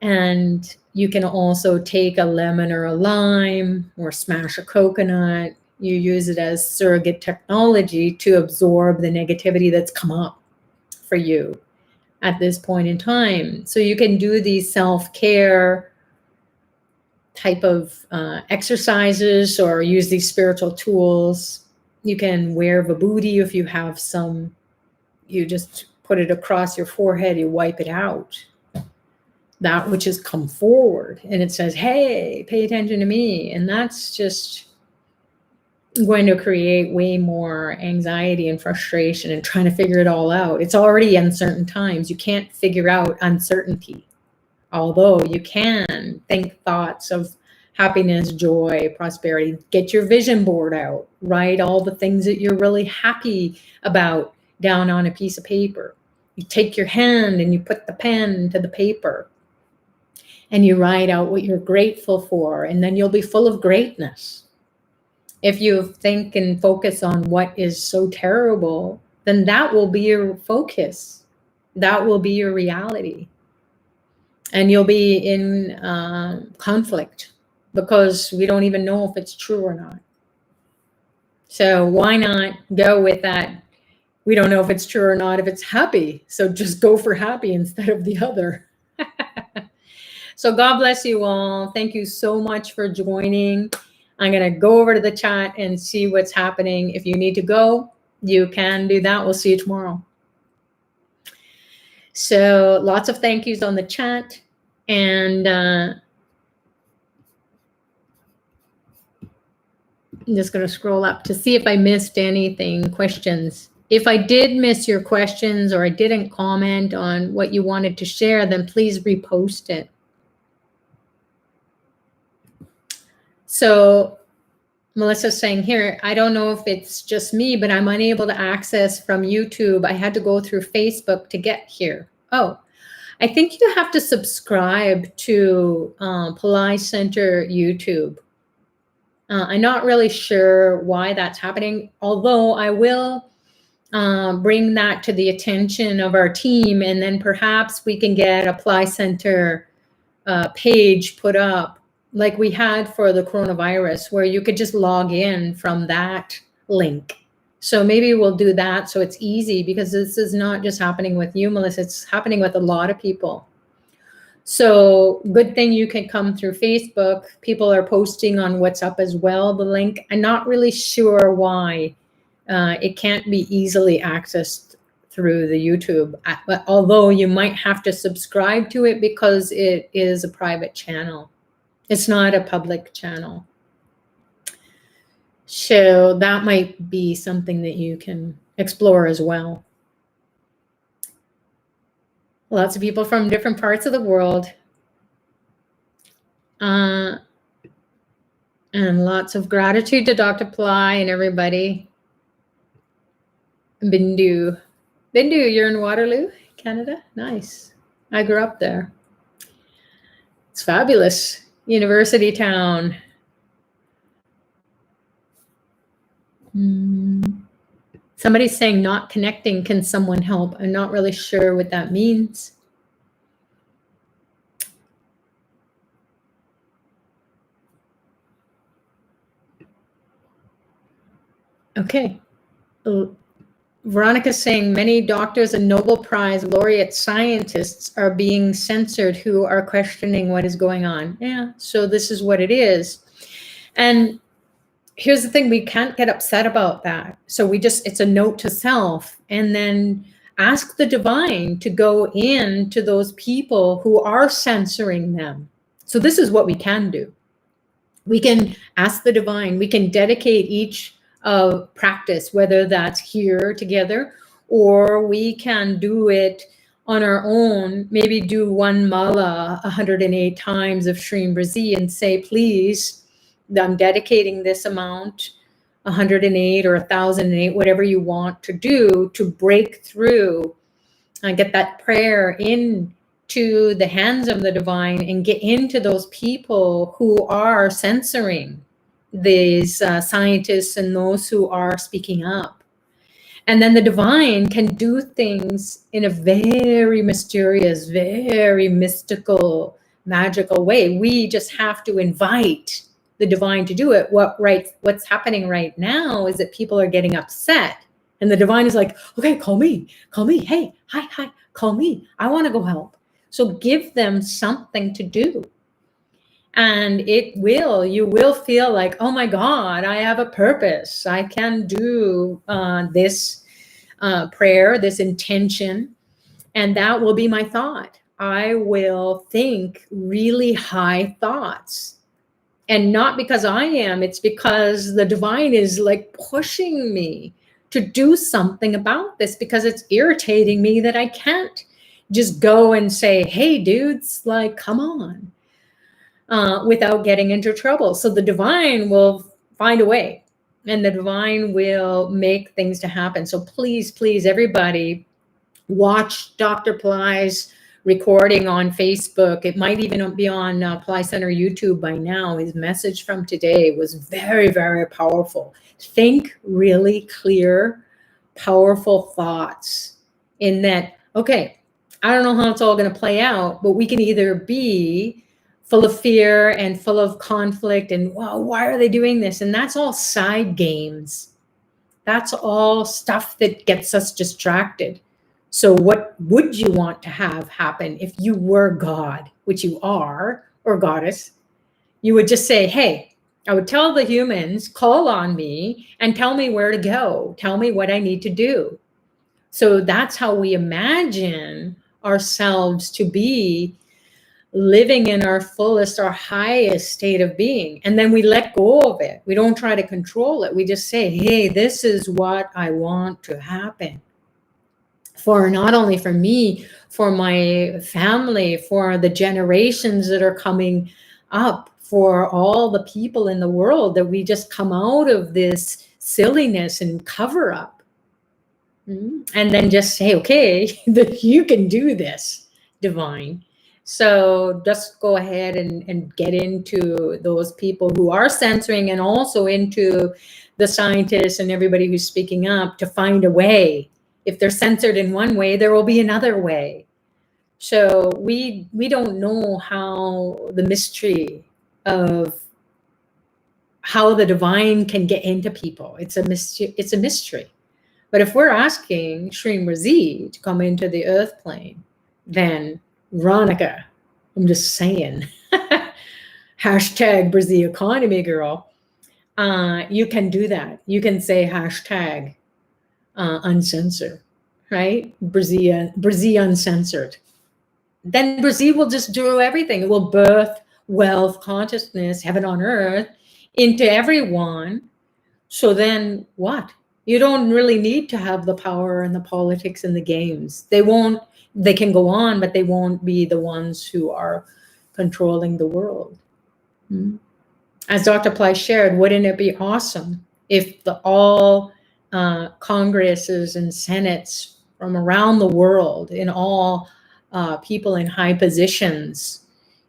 And you can also take a lemon or a lime, or smash a coconut You use it as surrogate technology to absorb the negativity that's come up for you at this point in time. So you can do these self-care type of exercises or use these spiritual tools. You can wear vibhuti if you have some. You just put it across your forehead, you wipe it out. That which has come forward, and it says, hey, pay attention to me. And that's just going to create way more anxiety and frustration and trying to figure it all out. It's already uncertain times. You can't figure out uncertainty, although you can think thoughts of happiness, joy, prosperity. Get your vision board out, write all the things that you're really happy about down on a piece of paper. You take your hand and you put the pen to the paper and you write out what you're grateful for, and then you'll be full of greatness. If you think and focus on what is so terrible, then that will be your focus. That will be your reality. And you'll be in conflict because we don't even know if it's true or not. So why not go with that? We don't know if it's true or not if it's happy. So just go for happy instead of the other. So God bless you all. Thank you so much for joining. I'm going to go over to the chat and see what's happening. If you need to go, you can do that. We'll see you tomorrow. So lots of thank yous on the chat. And I'm just going to scroll up to see if I missed anything, questions. If I did miss your questions or I didn't comment on what you wanted to share, then please repost it. So Melissa's saying here, I don't know if it's just me, but I'm unable to access from YouTube. I had to go through Facebook to get here. Oh, I think you have to subscribe to Palai Center YouTube. I'm not really sure why that's happening, although I will bring that to the attention of our team, and then perhaps we can get a Palai Center page put up like we had for the coronavirus, where you could just log in from that link. So maybe we'll do that so it's easy, because this is not just happening with you, Melissa, it's happening with a lot of people. So good thing you can come through Facebook. People are posting on what's up as well, the link. I'm not really sure why it can't be easily accessed through the YouTube, but although you might have to subscribe to it because it is a private channel. It's not a public channel. So that might be something that you can explore as well. Lots of people from different parts of the world. And lots of gratitude to Dr. Palai and everybody. Bindu. Bindu, you're in Waterloo, Canada? Nice. I grew up there. It's fabulous. University town. Somebody's saying not connecting. Can someone help? I'm not really sure what that means. Okay. Veronica's saying many doctors and Nobel Prize laureate scientists are being censored who are questioning what is going on. Yeah, so this is what it is. And here's the thing, we can't get upset about that. So it's a note to self, and then ask the divine to go in to those people who are censoring them. So this is what we can do. We can ask the divine, we can dedicate each practice, whether that's here together, or we can do it on our own, maybe do one mala 108 times of Shreem Brzee and say, please, I'm dedicating this amount, 108 or 1008, whatever you want to do to break through and get that prayer into the hands of the divine and get into those people who are censoring these scientists and those who are speaking up. And then the divine can do things in a very mysterious, very mystical, magical way. We just have to invite the divine to do it. What's happening right now is that people are getting upset, and the divine is like, okay, call me, hey, hi, call me, I want to go help. So give them something to do, and you will feel like, oh my God, I have a purpose, I can do this prayer, this intention, and that will be my thought. I will think really high thoughts. And not because I am, it's because the divine is like pushing me to do something about this, because it's irritating me that I can't just go and say, hey, dudes, like, come on, without getting into trouble. So the divine will find a way, and the divine will make things to happen. So please, please, everybody, watch Dr. Ply's recording on Facebook. It might even be on Ply Center YouTube by now. His message from today was very, very powerful. Think really clear, powerful thoughts in that, okay, I don't know how it's all going to play out, but we can either be full of fear and full of conflict and, wow, why are they doing this? And that's all side games. That's all stuff that gets us distracted. So what would you want to have happen if you were God, which you are, or goddess? You would just say, hey, I would tell the humans, call on me and tell me where to go. Tell me what I need to do. So that's how we imagine ourselves to be living in our fullest, our highest state of being. And then we let go of it. We don't try to control it. We just say, hey, this is what I want to happen. For not only for me, for my family, for the generations that are coming up, for all the people in the world, that we just come out of this silliness and cover up. And then just say, okay, that you can do this, divine. So just go ahead and get into those people who are censoring, and also into the scientists and everybody who's speaking up to find a way. If they're censored in one way, there will be another way. So we don't know how the mystery of how the divine can get into people. It's a mystery. But if we're asking Shreem Brzee to come into the earth plane, then Veronica, I'm just saying, hashtag Brzee economy girl, you can do that. You can say hashtag uncensored, right? Brzee uncensored. Then Brzee will just do everything. It will birth wealth, consciousness, heaven on earth into everyone. So then what? You don't really need to have the power and the politics and the games. They can go on, but they won't be the ones who are controlling the world. As Dr. Ply shared, wouldn't it be awesome if all Congresses and Senates from around the world, in all people in high positions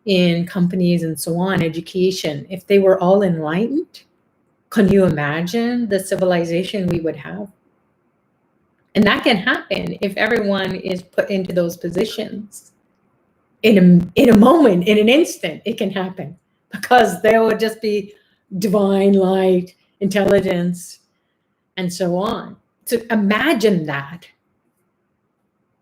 in companies and so on, education, if they were all enlightened? Can you imagine the civilization we would have? And that can happen if everyone is put into those positions. In a moment, in an instant, it can happen, because there would just be divine light, intelligence, and so on. So imagine that,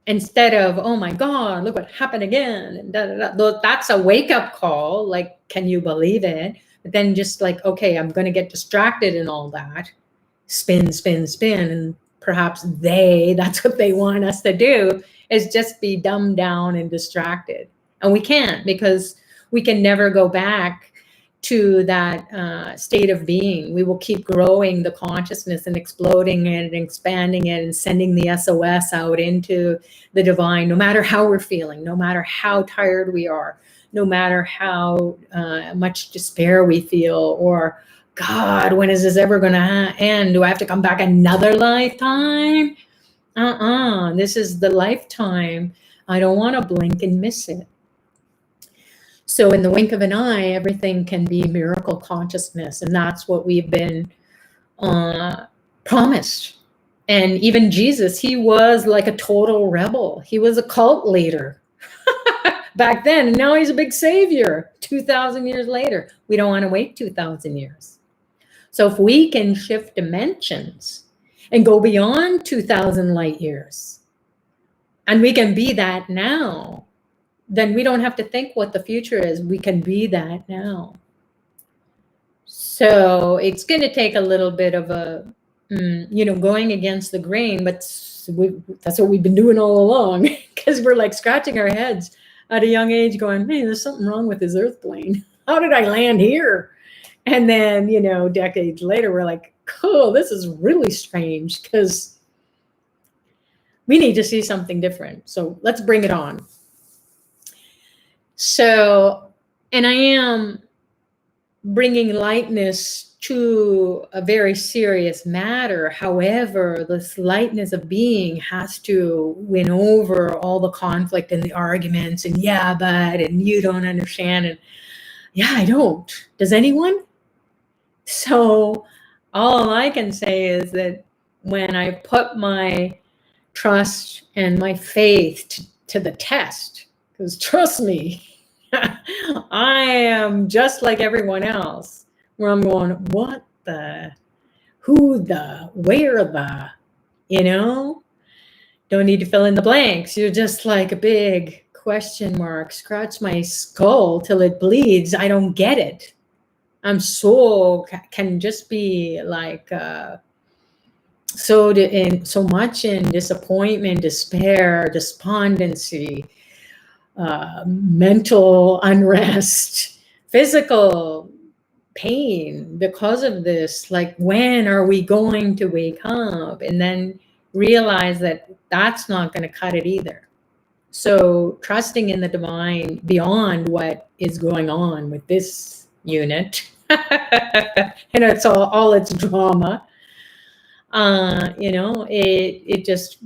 instead of, oh my God, look what happened again, and da, da, da. That's a wake-up call, like, can you believe it? But then just like, okay, I'm going to get distracted in all that, spin, and perhaps that's what they want us to do, is just be dumbed down and distracted. And we can't, because we can never go back to that state of being. We will keep growing the consciousness and exploding it and expanding it and sending the SOS out into the divine, no matter how we're feeling, no matter how tired we are, no matter how much despair we feel, or God, when is this ever going to end? Do I have to come back another lifetime? This is the lifetime. I don't want to blink and miss it. So in the wink of an eye, everything can be miracle consciousness. And that's what we've been promised. And even Jesus, he was like a total rebel. He was a cult leader. back then, and now he's a big savior 2,000 years later. We don't want to wait 2,000 years. So if we can shift dimensions and go beyond 2,000 light years, and we can be that now, then we don't have to think what the future is. We can be that now. So it's going to take a little bit of a, going against the grain, but that's what we've been doing all along, because we're like scratching our heads at a young age going, hey, there's something wrong with this earth plane. How did I land here? And then, decades later, we're like, oh, this is really strange, because we need to see something different. So let's bring it on. So, and I am bringing lightness to a very serious matter. However, this lightness of being has to win over all the conflict and the arguments and yeah, but, and you don't understand. And yeah, I don't. Does anyone? So all I can say is that when I put my trust and my faith to the test, because trust me, I am just like everyone else, where I'm going, what the, who the, where the, don't need to fill in the blanks. You're just like a big question mark. Scratch my skull till it bleeds. I don't get it. I'm can just be like so much in disappointment, despair, despondency, mental unrest, physical pain because of this. Like, when are we going to wake up? And then realize that that's not going to cut it either. So trusting in the divine beyond what is going on with this unit, and it's all its drama. It just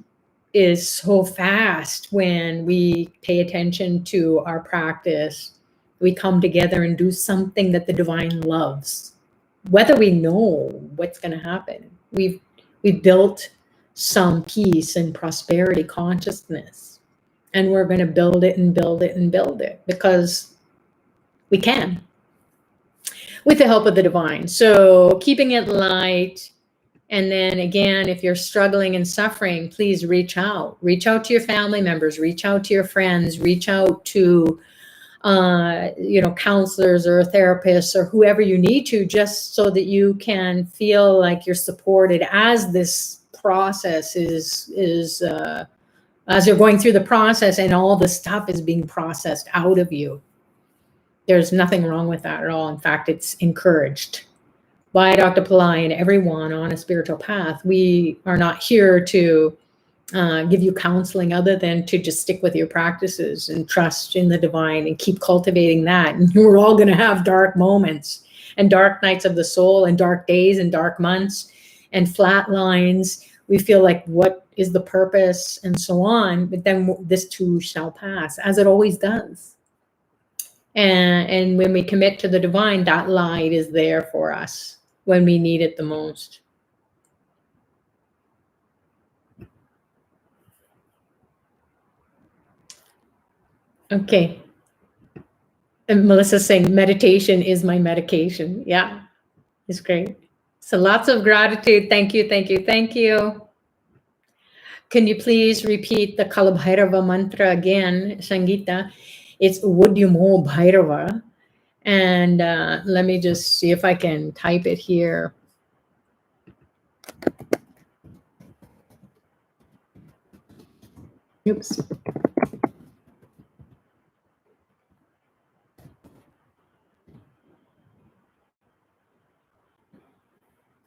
is so fast when we pay attention to our practice. We come together and do something that the divine loves, whether we know what's going to happen. We've built some peace and prosperity consciousness, and we're going to build it and build it and build it because we can, with the help of the divine. So keeping it light. And then again, if you're struggling and suffering, please reach out to your family members, reach out to your friends, reach out to, counselors or therapists or whoever you need to, just so that you can feel like you're supported as this process is as you're going through the process and all the stuff is being processed out of you. There's nothing wrong with that at all. In fact, it's encouraged by Dr. Pillai and everyone on a spiritual path. We are not here to give you counseling other than to just stick with your practices and trust in the divine and keep cultivating that. And we're all going to have dark moments and dark nights of the soul and dark days and dark months and flat lines. We feel like, what is the purpose and so on. But then this too shall pass, as it always does. And when we commit to the divine, that light is there for us when we need it the most. Okay. And Melissa's saying meditation is my medication. Yeah, it's great. So lots of gratitude. Thank you, thank you, thank you. Can you please repeat the Kalabhairava mantra again, Sangeeta? It's Wudyamo Bhairava. And let me just see if I can type it here. Oops.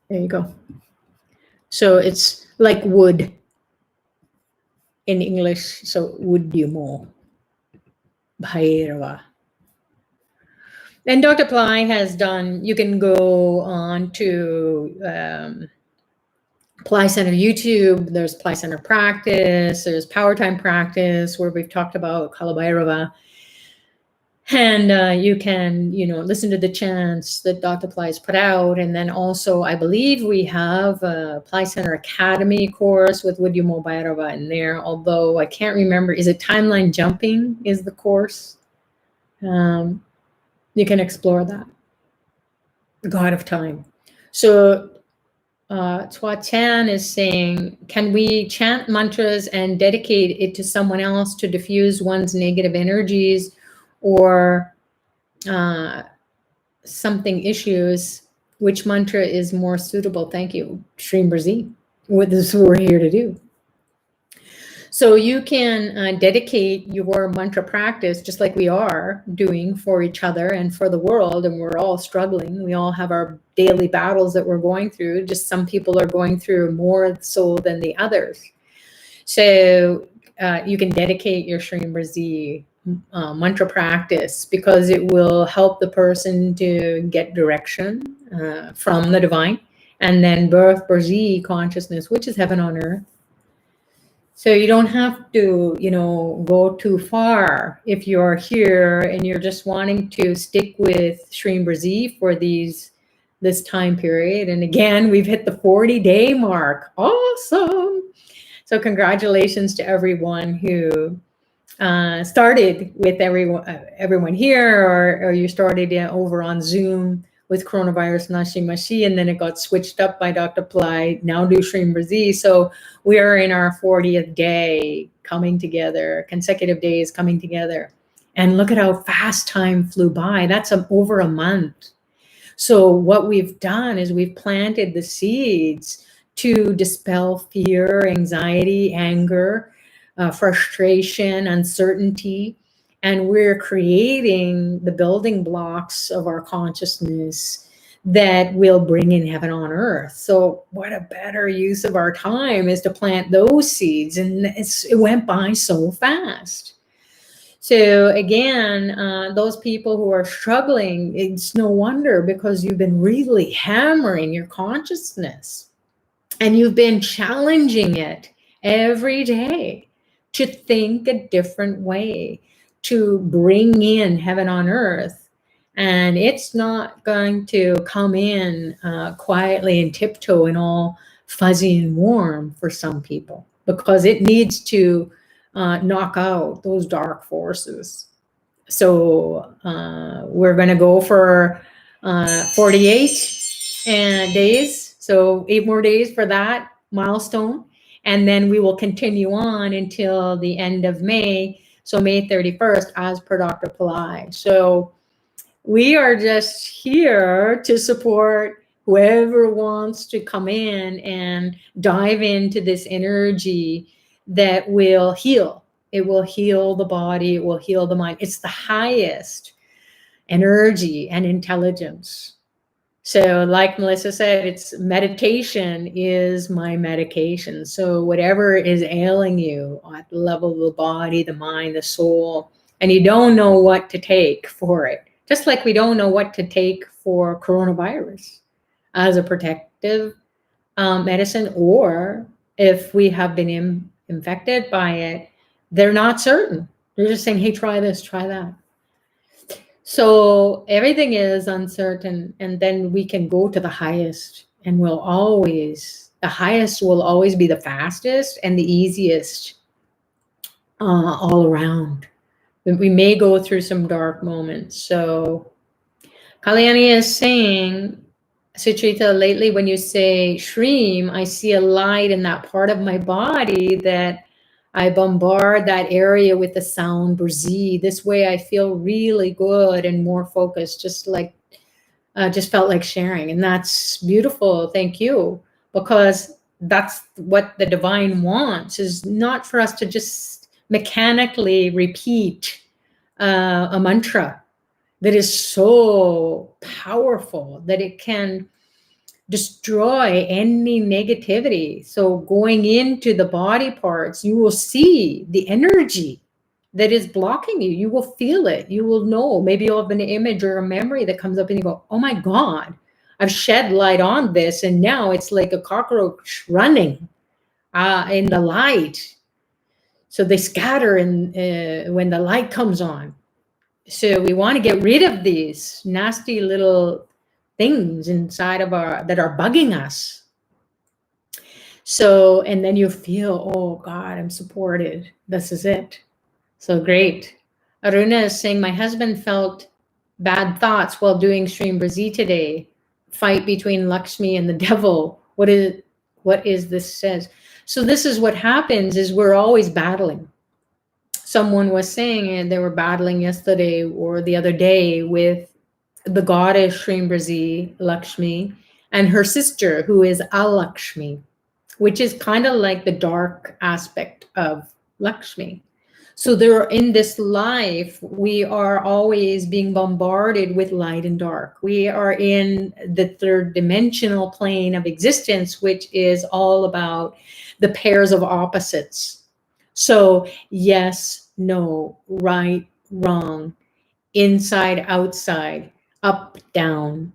There you go. So it's like wood in English. So Wudyamo Bhairava. And Dr. Pillai has done, you can go on to Pillai Center YouTube. There's Pillai Center Practice. There's Power Time Practice, where we've talked about Kalabhairava. And you can, listen to the chants that Dr. Ply's put out. And then also, I believe we have a Ply Center Academy course with Widya Mobairova in there, although I can't remember. Is it Timeline Jumping is the course? You can explore that. God of Time. So Twa Tan is saying, can we chant mantras and dedicate it to someone else to diffuse one's negative energies or something issues? Which mantra is more suitable? Thank you, Shreem Brzee. This is what we're here to do. So you can dedicate your mantra practice just like we are doing for each other and for the world. And we're all struggling. We all have our daily battles that we're going through. Just some people are going through more so than the others. So you can dedicate your Shreem Brzee mantra practice because it will help the person to get direction from the divine. And then birth Brzee consciousness, which is heaven on earth. So you don't have to, go too far if you're here and you're just wanting to stick with Shreem Brzee for this time period. And again, we've hit the 40-day mark. Awesome. So congratulations to everyone who started with everyone here, or you started over on Zoom with coronavirus Nashimashi, and then it got switched up by Dr. Ply, now do Shreem Brzee. So we are in our 40th day coming together, consecutive days coming together. And look at how fast time flew by. That's over a month. So what we've done is we've planted the seeds to dispel fear, anxiety, anger, frustration, uncertainty. And we're creating the building blocks of our consciousness that will bring in heaven on earth. So what a better use of our time is to plant those seeds. And it went by so fast. So again, those people who are struggling, it's no wonder because you've been really hammering your consciousness and you've been challenging it every day to think a different way, to bring in heaven on earth. And it's not going to come in quietly and tiptoe and all fuzzy and warm for some people because it needs to knock out those dark forces. So we're going to go for 48 days. So 8 more days for that milestone. And then we will continue on until the end of May. So May 31st, as per Dr. Pillai. So we are just here to support whoever wants to come in and dive into this energy that will heal. It will heal the body. It will heal the mind. It's the highest energy and intelligence. So like Melissa said, it's meditation is my medication. So whatever is ailing you at the level of the body, the mind, the soul, and you don't know what to take for it, just like we don't know what to take for coronavirus as a protective medicine, or if we have been infected by it, they're not certain. They're just saying, hey, try this, try that. So everything is uncertain, and then we can go to the highest, and the highest will always be the fastest and the easiest all around. We may go through some dark moments. So Kalyani is saying, Suchita, lately when you say Shreem, I see a light in that part of my body that I bombard that area with the sound Brzee. This way I feel really good and more focused, just felt like sharing. And that's beautiful. Thank you. Because that's what the divine wants, is not for us to just mechanically repeat a mantra that is so powerful that it can destroy any negativity. So going into the body parts, you will see the energy that is blocking you. You will feel it. You will know. Maybe you'll have an image or a memory that comes up and you go, oh my God, I've shed light on this. And now it's like a cockroach running in the light. So they scatter when the light comes on. So we want to get rid of these nasty little things inside of our that are bugging us. So, and then you feel, oh God, I'm supported. This is it. So great. Aruna is saying, my husband felt bad thoughts while doing Shreem Brzee today. Fight between Lakshmi and the devil. What is this says? So this is what happens is we're always battling. Someone was saying they were battling yesterday or the other day with the goddess Shreem Brzee, Lakshmi, and her sister, who is Alakshmi, which is kind of like the dark aspect of Lakshmi. So there, in this life, we are always being bombarded with light and dark. We are in the third dimensional plane of existence, which is all about the pairs of opposites. So yes, no, right, wrong, inside, outside, up, down,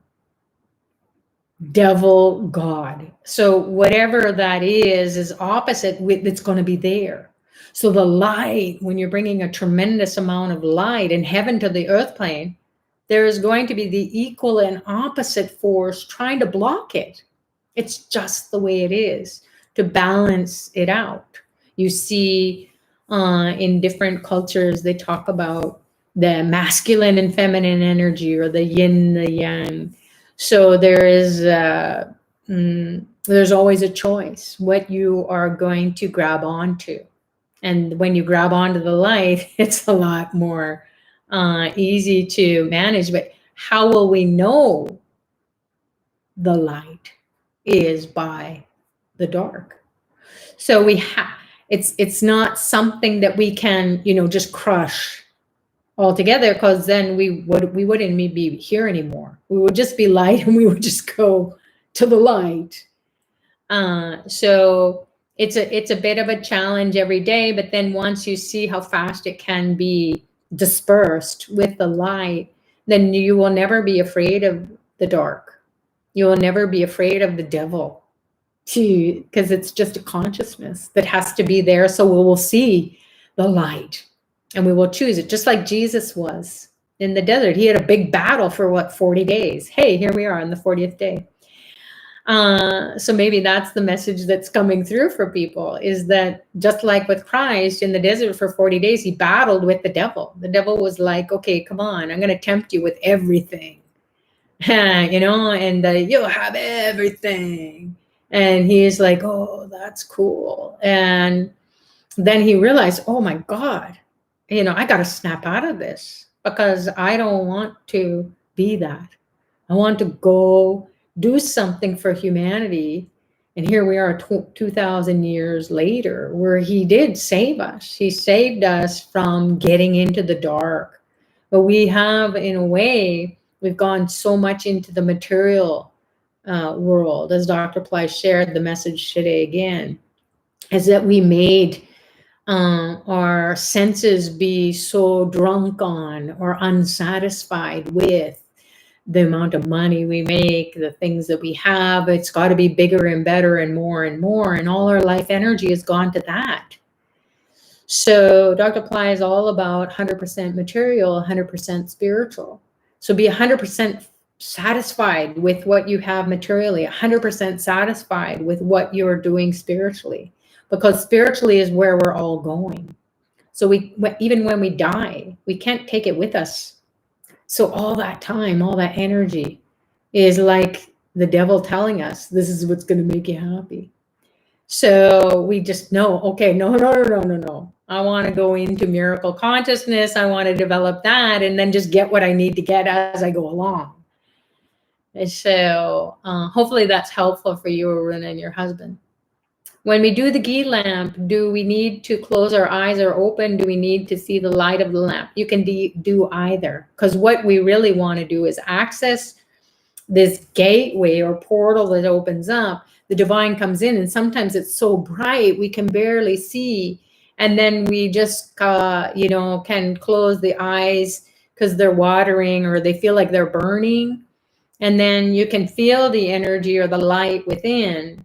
devil, God. So whatever that is opposite, it's going to be there. So the light, when you're bringing a tremendous amount of light in heaven to the earth plane, there is going to be the equal and opposite force trying to block it. It's just the way it is, to balance it out. You see in different cultures, they talk about the masculine and feminine energy, or the yin, the yang. So there's always a choice what you are going to grab onto. And when you grab onto the light, it's a lot more easy to manage. But how will we know the light is by the dark? So we have, it's not something that we can, just crush altogether, because then we wouldn't be here anymore. We would just be light and we would just go to the light. So it's a bit of a challenge every day, but then once you see how fast it can be dispersed with the light, then you will never be afraid of the dark. You will never be afraid of the devil, because it's just a consciousness that has to be there. So we will see the light and we will choose it, just like Jesus was in the desert. He had a big battle for 40 days. Hey, here we are on the 40th day. So maybe that's the message that's coming through for people, is that just like with Christ in the desert for 40 days, he battled with the devil. The devil was like, okay, come on, I'm going to tempt you with everything, and you'll have everything. And he's like, oh, that's cool. And then he realized, oh my God, I got to snap out of this, because I don't want to be that. I want to go do something for humanity. And here we are 2,000 years later, where he did save us. He saved us from getting into the dark. But we have, in a way, we've gone so much into the material world, as Dr. Ply shared the message today again, is that we made our senses be so drunk on or unsatisfied with the amount of money we make, the things that we have. It's got to be bigger and better and more, and all our life energy has gone to that. So Dr. Ply is all about 100% material, 100% spiritual. So be 100% satisfied with what you have materially, 100% satisfied with what you're doing spiritually, because spiritually is where we're all going. So even when we die, we can't take it with us. So all that time, all that energy is like the devil telling us, this is what's going to make you happy. So we just know, okay, no. I want to go into miracle consciousness. I want to develop that, and then just get what I need to get as I go along. And so hopefully that's helpful for you, Arun, and your husband. When we do the Ghee lamp, do we need to close our eyes or open? Do we need to see the light of the lamp? You can do either, because what we really want to do is access this gateway or portal that opens up. The divine comes in, and sometimes it's so bright we can barely see, and then we just can close the eyes because they're watering or they feel like they're burning, and then you can feel the energy or the light within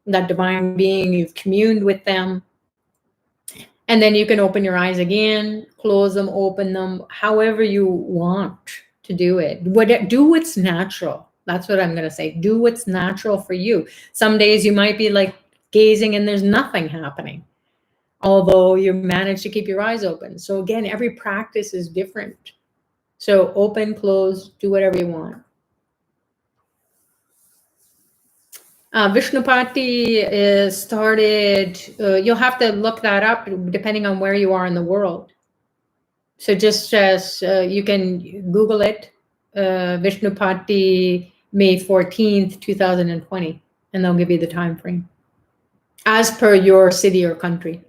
that divine being. You've communed with them, And then you can open your eyes again, close them, open them, however you want to do it. Do what's natural. That's what I'm going to say. Do what's natural for you. Some days you might be like gazing and there's nothing happening, although you manage to keep your eyes open. So again, every practice is different. So open, close, do whatever you want. Vishnupati is started, you'll have to look that up depending on where you are in the world. So just as you can Google it, Vishnupati, May 14th, 2020, and they'll give you the time frame as per your city or country.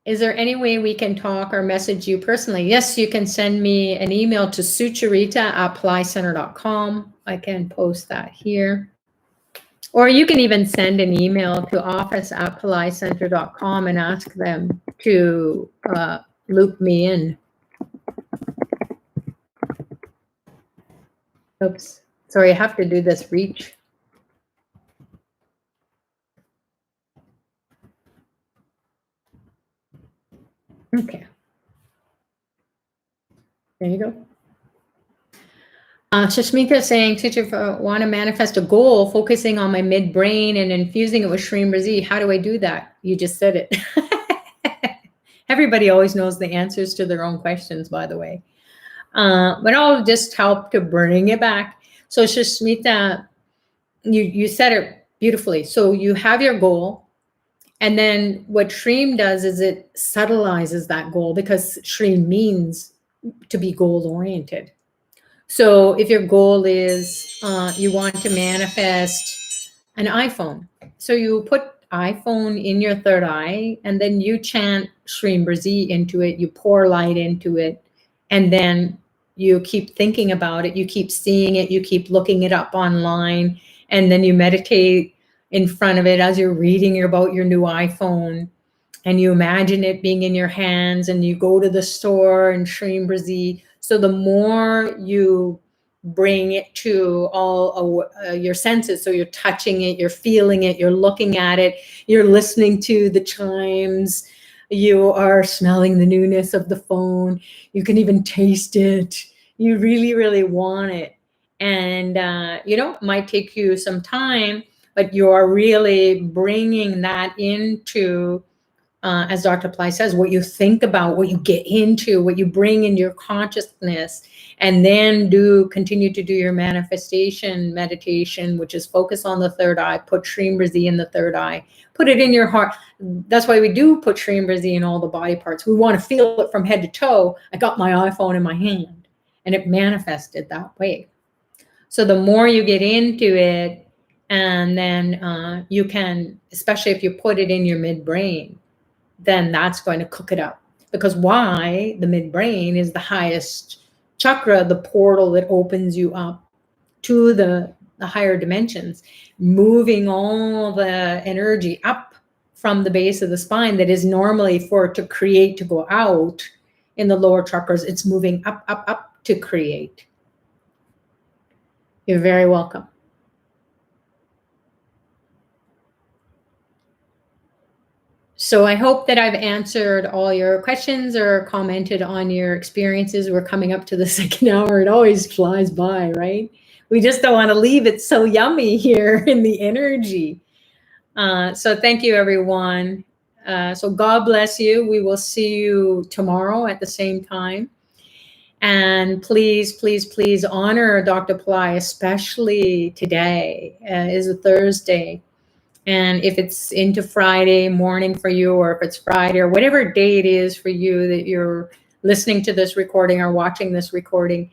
Is there any way we can talk or message you personally? Yes, you can send me an email to sucharita@plycenter.com. I can post that here. Or you can even send an email to office@plycenter.com and ask them to loop me in. Oops, sorry, I have to do this reach. Okay. There you go. Shashmita is saying, teacher, if I want to manifest a goal, focusing on my midbrain and infusing it with Shreem Brzee, how do I do that? You just said it. Everybody always knows the answers to their own questions, by the way. But I'll just help to bring it back. So Shashmita, you said it beautifully. So you have your goal. And then what Shreem does is it subtilizes that goal, because Shreem means to be goal-oriented. So if your goal is you want to manifest an iPhone, so you put iPhone in your third eye, and then you chant Shreem Brzee into it, you pour light into it, and then you keep thinking about it, you keep seeing it, you keep looking it up online, and then you meditate in front of it as you're reading about your new iPhone, and you imagine it being in your hands, and you go to the store and Shreem Brzee. So the more you bring it to all your senses, so you're touching it, you're feeling it, you're looking at it, you're listening to the chimes, you are smelling the newness of the phone, you can even taste it, you really, really want it. And, it might take you some time, but you're really bringing that into as Dr. Ply says, what you think about, what you get into, what you bring into your consciousness, and then continue to do your manifestation meditation, which is focus on the third eye, put Shreem Brzee in the third eye, put it in your heart. That's why we do put Shreem Brzee in all the body parts. We want to feel it from head to toe. I got my iPhone in my hand, and it manifested that way. So the more you get into it, and then you can, especially if you put it in your midbrain, then that's going to cook it up. Because why? The midbrain is the highest chakra, the portal that opens you up to the higher dimensions, moving all the energy up from the base of the spine that is normally to create, to go out in the lower chakras. It's moving up, up, up to create. You're very welcome. So I hope that I've answered all your questions or commented on your experiences. We're coming up to the second hour. It always flies by, right? We just don't want to leave it so yummy here in the energy. So thank you, everyone. So God bless you. We will see you tomorrow at the same time. And please, please, please honor Dr. Ply, especially today is a Thursday. And if it's into Friday morning for you, or if it's Friday, or whatever day it is for you that you're listening to this recording or watching this recording,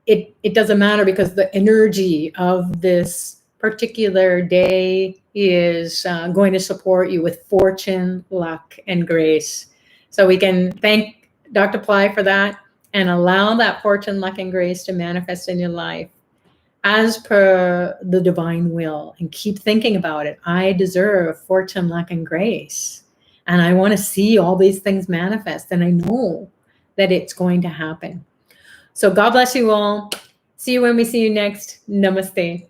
it doesn't matter, because the energy of this particular day is going to support you with fortune, luck, and grace. So we can thank Dr. Ply for that and allow that fortune, luck, and grace to manifest in your life as per the divine will, and keep thinking about it. I deserve fortune, luck, and grace. And I want to see all these things manifest. And I know that it's going to happen. So God bless you all. See you when we see you next. Namaste.